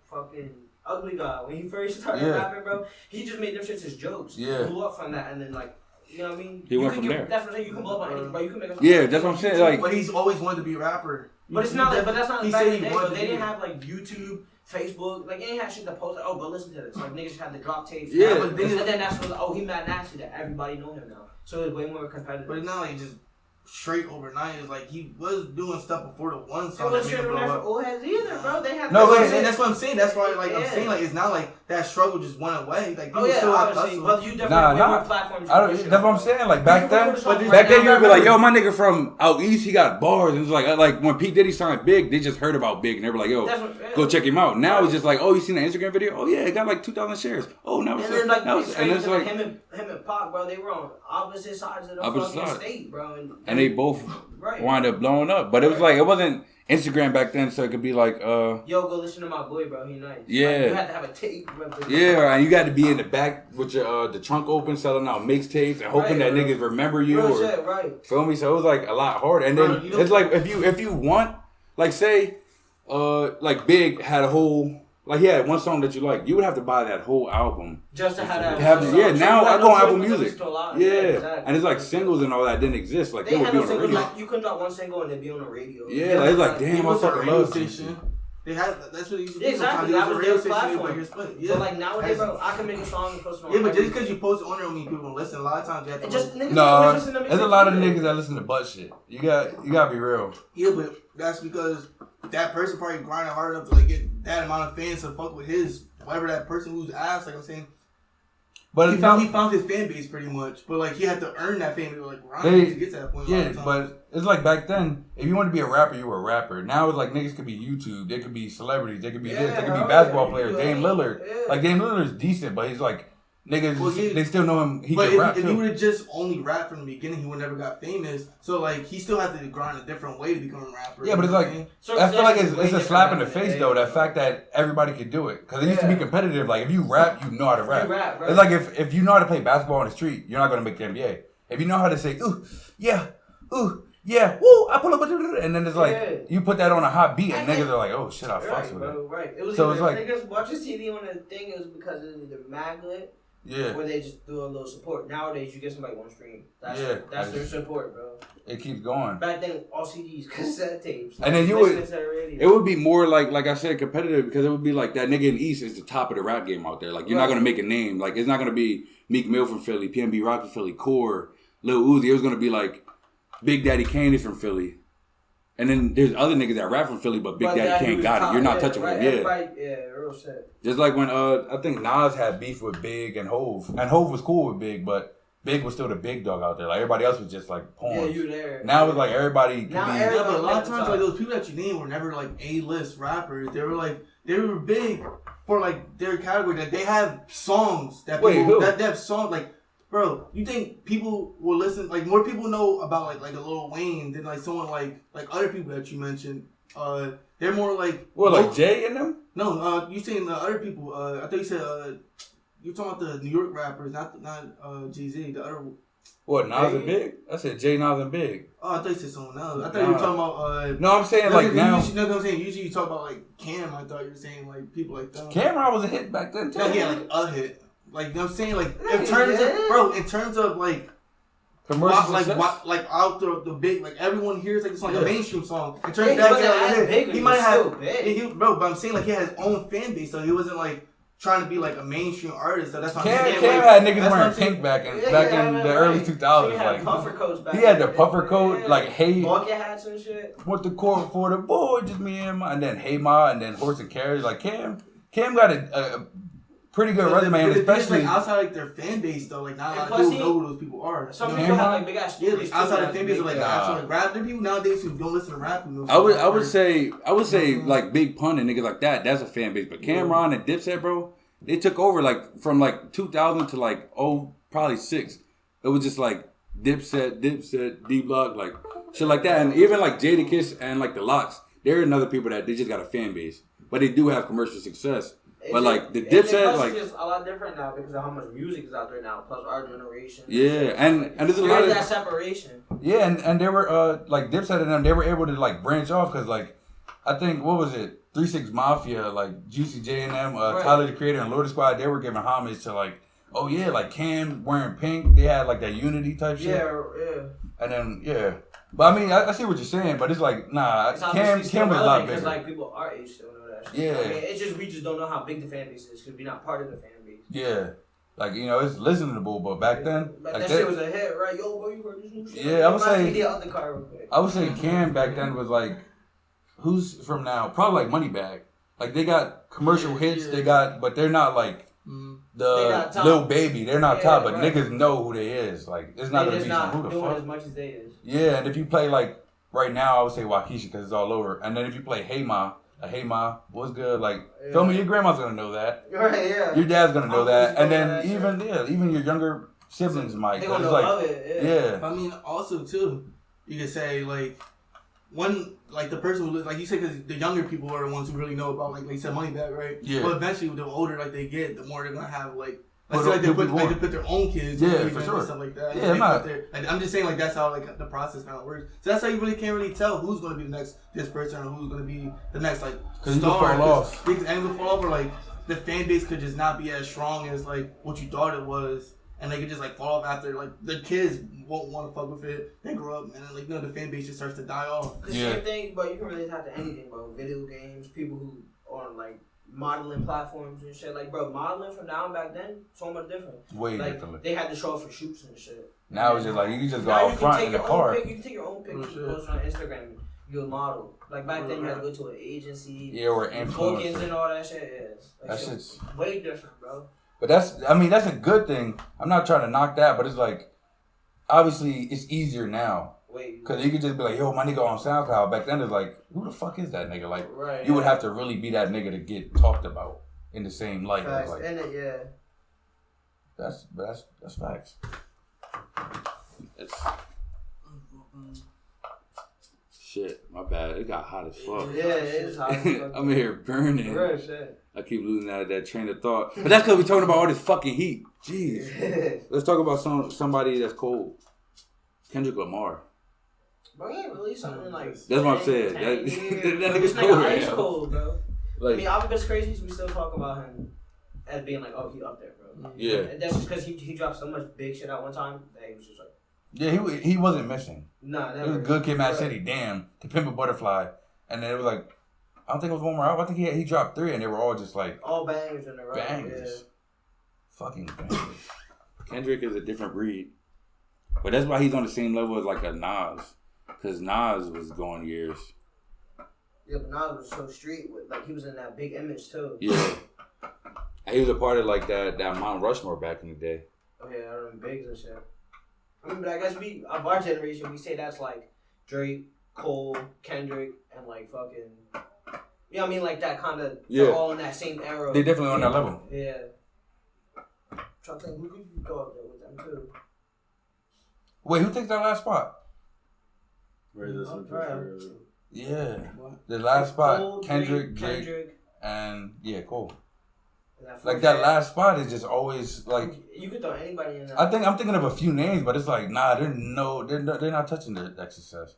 Fucking Ugly Guy. When he first started Yeah. rapping, bro, he just made them shits his jokes. Yeah. Blew up from that, and then like, you know what I mean? He went can from get- there. That's what I'm saying. You can blow up on anything, bro. You can make a song. Yeah, that's what I'm saying. Like, But he's always wanted to be a rapper. But it's not like, but that's not He back said in he the day, wanted but to they be- didn't have like YouTube, Facebook, like they ain't have shit to post. Like, oh, go listen to this. Like niggas just had the drop tapes. Yeah, but And then that's when oh he mad nasty that everybody know him now. So it's way more competitive. But now he just straight overnight. It's like he was doing stuff before the one song. It wasn't straight overnight for old heads either, bro. They had that's what I'm saying. That's why, like, I'm saying, like, it's not like that struggle just went away. Like, people still have hustle. But you definitely more platforms. That's what I'm saying. Like, back then you would be like, yo, my nigga from out east, he got bars. And it's like when P. Diddy signed Big, they just heard about Big. And they were like, yo, go check him out. Now it's just like, oh, you seen the Instagram video? Oh, yeah, it got like 2,000 shares. Oh, now it's like, and it's like him and Pac, bro, they were on opposite sides of the fucking state, bro. And they both wind up blowing up. But it was like, it wasn't Instagram back then, so it could be like, yo, go listen to my boy, bro, he nice. Yeah. Like, you had to have a tape. Yeah, and you got to be in the back with your the trunk open, selling out mixtapes and hoping that niggas remember you. Feel me? So it was like a lot harder. And then it's like, if you want, like say, like Big had a whole, like he had one song that you like, you would have to buy that whole album. Just to have that. Yeah, now I go on Apple Music. Yeah, and it's like singles and all that didn't exist. Like they would be on the radio. You couldn't drop one single and it'd be on the radio. Yeah, like it's like, damn, I fucking love station. They had, that's what they used to do. Exactly, that was their platform. Yeah. But like nowadays, bro, I can make a song and post it on. Yeah, but just because you post it on there don't mean people don't listen. A lot of times you have to just there's a lot of niggas that listen to butt shit. You gotta be real. Yeah, but that's because that person probably grinding hard enough to like get that amount of fans to fuck with his whatever that person who's ass. Like I'm saying, but he found his fan base pretty much. But like he had to earn that fan base, like grinding to get to that point. Yeah, but it's like back then, if you wanted to be a rapper, you were a rapper. Now it's like niggas could be YouTube, they could be celebrities, they could be this, they could be basketball players. Dame Lillard, like Dame Lillard's decent, but he's like niggas, they still know him. He can rap too. If he would have just only rapped from the beginning, he would never got famous. So like he still had to grind a different way to become a rapper. Yeah, but it's like I feel like it's a slap in the face though. That fact that everybody could do it because it used to be competitive. Like if you rap, you know how to rap. It's like if you know how to play basketball on the street, you're not gonna make the NBA. If you know how to say ooh yeah, woo, I pull up, and then it's like you put that on a hot beat, and niggas are like, oh shit, I fucks with it. Right. It was so it's like niggas watching TV on the thing. It was because of the magnet. Yeah. Where they just do a little support. Nowadays, you get somebody one stream. That's their support, bro. It keeps going. Back then, all CDs, cassette tapes. And then it would be more like I said, competitive because it would be like that nigga in East is the top of the rap game out there. Like you're not gonna make a name. Like it's not gonna be Meek Mill from Philly, PNB Rock from Philly, Core, Lil Uzi. It was gonna be like Big Daddy Kane is from Philly. And then there's other niggas that rap from Philly, but Big Daddy Kane got it. You're not touching him. Yeah, real shit. Just like when I think Nas had beef with Big and Hove. And Hove was cool with Big, but Big was still the big dog out there. Like everybody else was just like pawns. Yeah, you there. Now it's like everybody could be. Yeah, but a lot of times like those people that you name were never like A-list rappers. They were big for like their category. Like they have songs that people that have songs like. Bro, you think people will listen? Like more people know about like a Lil Wayne than like someone like other people that you mentioned. They're more like like Jay and them. No, you saying the other people? I thought you said you talking about the New York rappers, not Jay-Z. The other. What Nas and Big? I said Jay, Nas and Big. Oh, I thought you said someone else. I thought you were talking about. No, I'm saying like now. You know what I'm saying? Usually you talk about like Cam. I thought you were saying like people like that. Cameron was a hit back then too. No, yeah, like a hit. Like you know what I'm saying, like in terms of like commercial like out the big like everyone hears like it's like a mainstream song. In terms of that, he might have but I'm saying like he had his own fan base, so he wasn't like trying to be like a mainstream artist. So that's what I'm saying. Cam had niggas wearing pink back in the early 2000s. He had puffer coats back. He had the puffer coat like hey bucket hats and shit. Went to court for the boy, just me and my, and then Hey Ma, and then Horse and Carriage. Like Cam got a pretty good resume, and especially like outside like their fan base though, like not a lot of people know who those people are. Some people have like big ass like outside the fan base, like actually like rap. There people nowadays who don't listen to rap. I would say like Big Pun and niggas like that. That's a fan base, but Cameron and Dipset, bro, they took over like from like 2000 to like probably 6. It was just like Dipset, D Block, like shit like that, and even like Jadakiss and like the Locks. They're another people that they just got a fan base, but they do have commercial success. But like the Dipset, like it's a lot different now because of how much music is out there now. Plus our generation. Yeah, and there's a lot of that separation. Yeah, and they were like Dipset and them. They were able to like branch off because like I think what was it 3 6 Mafia, like Juicy J and them, Tyler the Creator and Lord Squad. They were giving homage to like like Cam wearing pink. They had like that unity type shit. Yeah. And then but I mean I see what you're saying, but it's like nah. Cam was a lot bigger. Because like people our age still know that shit. Yeah. I mean, it's just we just don't know how big the fan base is because we're not part of the fan base. Yeah. Like, you know, it's listenable, but back then, But like that shit was a hit, right? Yo, bro, you heard this new shit? Yeah, I would say- the other car real quick. I would say Cam back then was like, who's from now? Probably like Moneybagg. Like they got commercial hits, they got, but they're not like They the not top. Lil Baby. They're not Yeah, top, but right. niggas know who they is. Like it's not They gonna just be not some who the doing fuck. as much as they is. Yeah, and if you play like right now, I would say Waukesha because it's all over. And then if you play Hey Ma, Hey Ma, what's good? Like, feel me, your grandma's gonna know that. Right, yeah. Your dad's gonna know I'm that. gonna And know then that even your younger siblings might. They 'cause gonna it's know like, of it, yeah. I mean, also too, you could say like one like the person who like you said because the younger people are the ones who really know about like you said Moneybagg, right? Yeah. But eventually, the older like they get, the more they're gonna have like. Put Like, they up put, people like on. they put their own kids, Yeah, in for and sure. stuff like that. Yeah, They I'm not- put their- like, I'm just saying, like that's how like the process kind of works. So that's how you really can't really tell who's gonna be the next this person or who's gonna be the next like 'Cause you star. can fall off. Because and you fall off, or like the fan base could just not be as strong as like what you thought it was, and they could just like fall off after like the kids won't want to fuck with it. They grow up and then like you know the fan base just starts to die off. The Yeah. same thing, but you can relate that to anything, bro. Video games, people who on like modeling platforms and shit. Like, bro, modeling from now and back then, so much different. Way Like, differently. they had to show up for shoots and shit. Now it's just like you can just go Now out you can front take in the your car. own pic. You can take your own pictures, Real post on Instagram. You'll model. Like back then, you had to go to an agency. Yeah, or tokens influencer. and all that shit. Yeah, That shit's. way different, bro. But that's a good thing. I'm not trying to knock that, but it's like, obviously it's easier now. Wait, Cause you could just be like, yo, my nigga on SoundCloud. Back then it's like, who the fuck is that nigga? Like, right? you would have to really be that nigga to get talked about in the same light. It's Facts. Like, And it, yeah. that's facts. It's, shit, my bad. It got hot as fuck. Yeah, it is hot as fuck. I'm here burning. Real shit. I keep losing out of that train of thought. But that's because we're talking about all this fucking heat. Jeez. Let's talk about somebody that's cold. Kendrick Lamar. Bro, he ain't released something like. That's what I'm saying. 10 That- years. that This nigga's nigga cold right ice now. cold, bro. I Like, mean, Alphabet's crazy, so we still talk about him as being like, oh, he up there, bro. yeah. And that's just because he dropped so much big shit at one time that he was just like, Yeah, he wasn't missing. nah, It never. was Good Kid, Mad Right. City, damn, To Pimp a Butterfly, and then it was like, I don't think it was one more album. I think he dropped 3, and they were all just like All bangers in a row. bangers, fucking bangers. Kendrick is a different breed, but that's why he's on the same level as like a Nas, because Nas was going years. Yeah, but Nas was so street with like he was in that big image too. Yeah, and he was a part of like that Mount Rushmore back in the day. Oh yeah, I remember Biggs and shit. I mean, but I guess we of our generation we say that's like Drake, Cole, Kendrick, and like fucking. Yeah, I mean like that kind of. Yeah. They're all in that same era. They definitely on that level. Yeah. I'm trying to think, who could you go up there with them too? Wait, who takes that last spot? Where is this one? Right. Yeah, What? the last spot, Cole, Kendrick, Drake, Kendrick, and yeah, Cole. and that Like fourth that guy. last spot is just always like. You could throw anybody in there. I'm thinking of a few names, but it's like nah, they're not touching that success.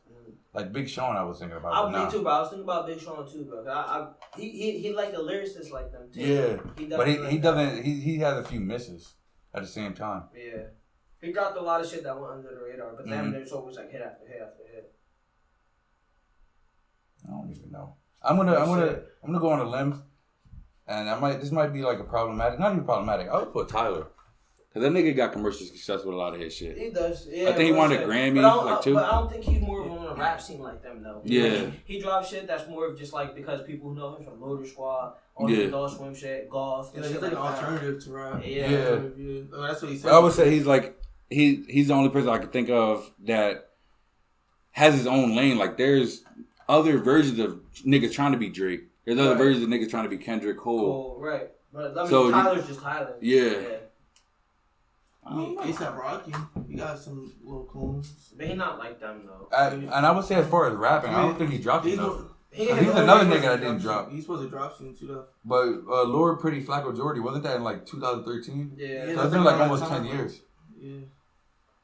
Like Big Sean, I was thinking about. I But was nah. me too, bro. I was thinking about Big Sean too, bro. He like the lyricist like them too. Yeah, but definitely he like that. doesn't. He has a few misses at the same time. Yeah. He dropped a lot of shit that went under the radar, but then Mhm. there's always like hit after hit after hit. I don't even know. I'm gonna go on a limb, and this might be like a problematic, not even problematic. I would put Tyler, cause that nigga got commercial success with a lot of his shit. He does. Yeah, I think he real won a shit. Grammy, But I don't- like, 2. But I don't think he's more of on a rap scene like them though. Yeah. He dropped shit that's more of just like because people who know him from Motor Squad, all Yeah. the Adult Swim shit, golf. Yeah, and he's shit like an that. alternative to rap. Yeah. Yeah. Oh, that's what he said. I would say he's like he's the only person I could think of that has his own lane. Like there's other versions of niggas trying to be Drake. There's other Right. versions of niggas trying to be Kendrick Cole. Cool, right. But I mean, So Tyler's just Tyler. Yeah. I mean, ASAP Rocky, he got some little clones. But he not like them though. And I would say as far as rapping, I don't think he dropped He's, enough. He He's ain't another he's nigga that supposed to didn't drop. He's supposed to drop soon too, though. But Lord Pretty Flacco Jordy, wasn't that in like 2013? Yeah. Yeah, So it's that's been like around almost that 10 time. years. Yeah.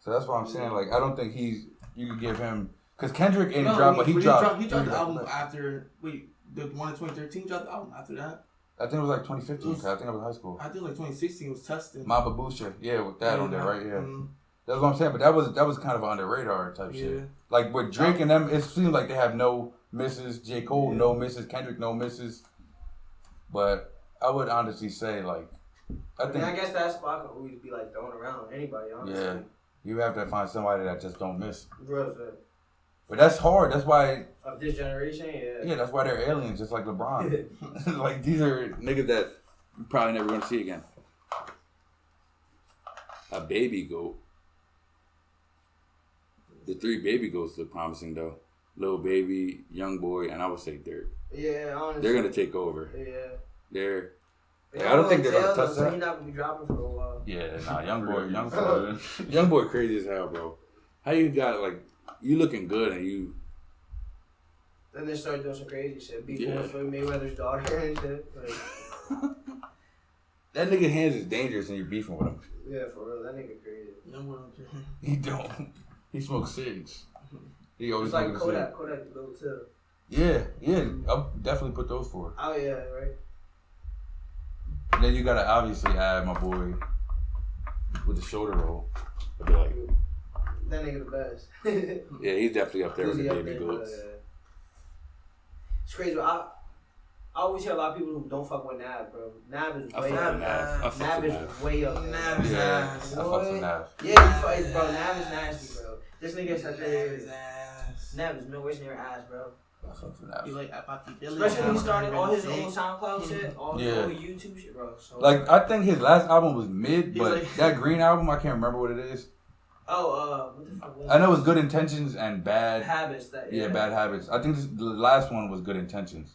So that's why I'm saying, like, I don't think you could give him, because Kendrick ain't No, dropped, but he dropped. He dropped the three album back to back. after. Wait, the one in 2013 dropped the album after that. I think it was like 2015, 'cause I think I was in high school. I think like 2016 was Testing. Mamba Booster, yeah, with that on there, right? Yeah. Mhm. That's what I'm saying, but that was kind of an under radar type Yeah. shit. Like with Drake and them, it seems like they have no misses. J. Cole, Yeah. no misses. Kendrick, no misses. But I would honestly say, like, I guess that spot can always be like thrown around anybody, honestly. Yeah. You have to find somebody that just don't miss. Real shit. But that's hard. That's why. Of this generation, yeah. Yeah, that's why they're aliens, just like LeBron. Like these are niggas that you're probably never gonna see again. A baby goat. The 3 baby goats look promising though. Lil Baby, Young Boy, and I would say Dirt. Yeah, honestly. They're gonna take over. Yeah. They're. Like, I don't think they're gonna touch so that. he's not gonna be dropping for a while. Yeah, nah, young boy, crazy as hell, bro. How you got like you looking good and you? Then they start doing some crazy shit, beefing Yeah. with Mayweather's daughter and shit. Like, That nigga hands is dangerous and you're beefing with him. yeah, for real, that nigga crazy. Young boy don't care. He don't. He smokes cigs. He always It's like smoking a cig. Kodak the goat too. Yeah. I'll definitely put those 4. Oh yeah, right. And then you gotta obviously add my boy with the shoulder roll. I'd be like, That nigga the best. yeah, he's definitely up there with the Uzi up baby there, goats. It's crazy. But I always hear a lot of people who don't fuck with Nav, bro. Nav is I way fuck up. with Nav. I fuck Nav with is Nav. way up there. Nav is Yeah, ass. I fuck with Nav. Yeah, you fuck, bro. Nav is nasty, bro. This nigga is such Nav is a ass. Nav is no worse than your ass, bro. I fuck with Nav. He like Especially when he started all his own SoundCloud shit, all Yeah. his YouTube shit, bro. So, Like I think his last album was mid, He's but like- that Green album I can't remember what it is. what the fuck was I know it was Good Intentions and Bad. Habits that Yeah, Bad Habits. I think the last one was Good Intentions.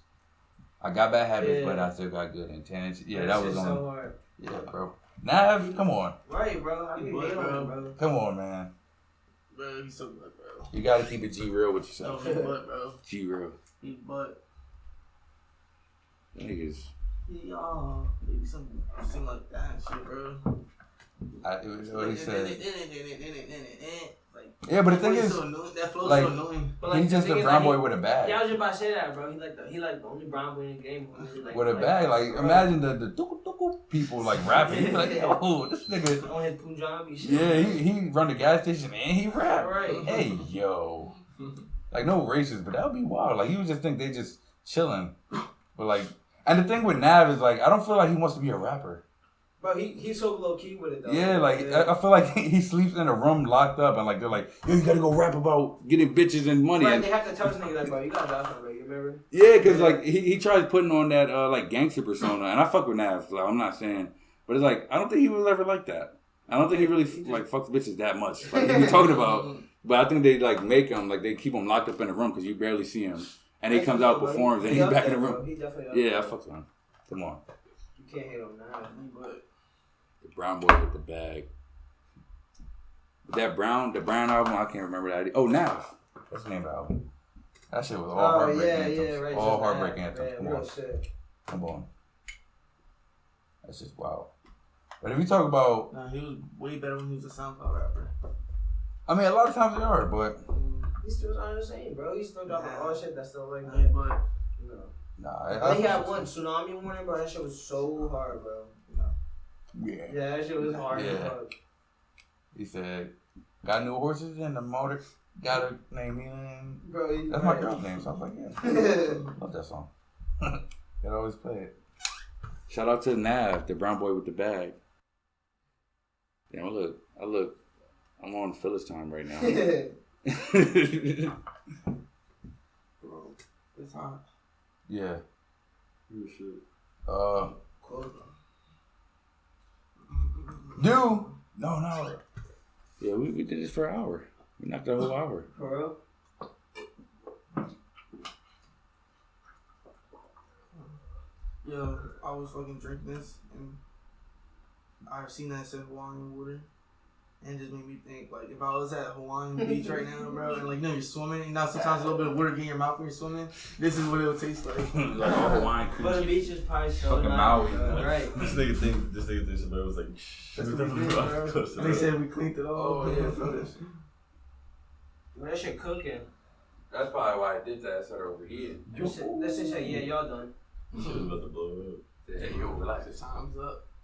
I got bad habits, Yeah. but I still got good intentions. Yeah, That that was shit's on. so hard. Yeah, bro. Nav, come on, Right, bro. I He can butt, hate on bro. him, bro. come on, man. Bro, he's so good, bro. You gotta keep it G real with No, yourself. he butt, bro. G real. He butt. Niggas. Y'all, maybe something like that and shit, bro. It was what he said. Like, Yeah, but the thing that is, so annoying. That flow's like, so annoying. But he's the just thing a is, brown like, boy with a Yeah, I bag. was just about to say that, bro. He like the only brown boy in the game. Like, With a bag, like imagine the tuku people like rapping. He like, oh, this nigga. on his Punjabi shit. Yeah, he run the gas station and he rap. Right. Hey, yo. Like, no racist, but that would be wild. Like, you would just think they just chilling. But, like, and the thing with Nav is, like, I don't feel like he wants to be a rapper. Bro, he's so low key with it though. Yeah, like, I feel like he sleeps in a room locked up and, like, they're like, yo, you gotta go rap about getting bitches and money. Right, And, they have to tell this nigga like, bro, you gotta drop something, bro. You remember? yeah, because, like, he tries putting on that, like, gangster persona. And I fuck with Nav, so I'm not saying. But it's like, I don't think he was ever like that. I don't think he really, like, fucks bitches that much. Like, he be talking about. But I think they like make him like they keep him locked up in a room because you barely see him, and he comes out, performs, and he's back in the room. He definitely Yeah, I fuck with him. Come on, You can't hate on that. But the brown boy with the bag. The brown album, I can't remember that. Oh, Nav. That's the name of the album. That shit was all heartbreak anthems. right. All just heartbreak that. anthems. Yeah, Come real on, shit. come on. That's just wild. But if you talk about, nah, he was way better when he was a SoundCloud rapper. I mean, a lot of times they are, but He's still on the same, bro. He's still dropping all shit that's still like, Yeah, but you know. nah. He had one Tsunami Warning, bro. That shit was so hard, bro. Yeah. Yeah, that shit was hard as Yeah. fuck. He said, "Got new horses and the motor. Got a name me." Bro, he's That's my right. girl's name, so I was like, yeah. Love that song. Gotta always play it. Shout out to Nav, the brown boy with the bag. Damn, I'm on Phyllis time right now. bro, it's hot. Yeah. Oh, shit. Close. No. Yeah, we did this for an hour. We knocked the whole hour. For real? Yo, I was fucking drinking this and I seen that it said Hawaiian water. And it just made me think, like, if I was at Hawaiian Beach right now, bro, and, like, you know, you're swimming, and now sometimes a little bit of water get in your mouth when you're swimming, this is what it would taste like. Like all Hawaiian But the creatures. beach is probably so Fucking nice, Maui, bro. man. Right. This nigga think somebody was like, That's what we did, bro. And they said we cleaned it all. Oh, yeah. for this. Bro, that shit cooking. That's probably why I did that. I started overheating. That shit say, yeah, y'all done. Shit was about to blow up. Yeah, yo, relax. Time's up.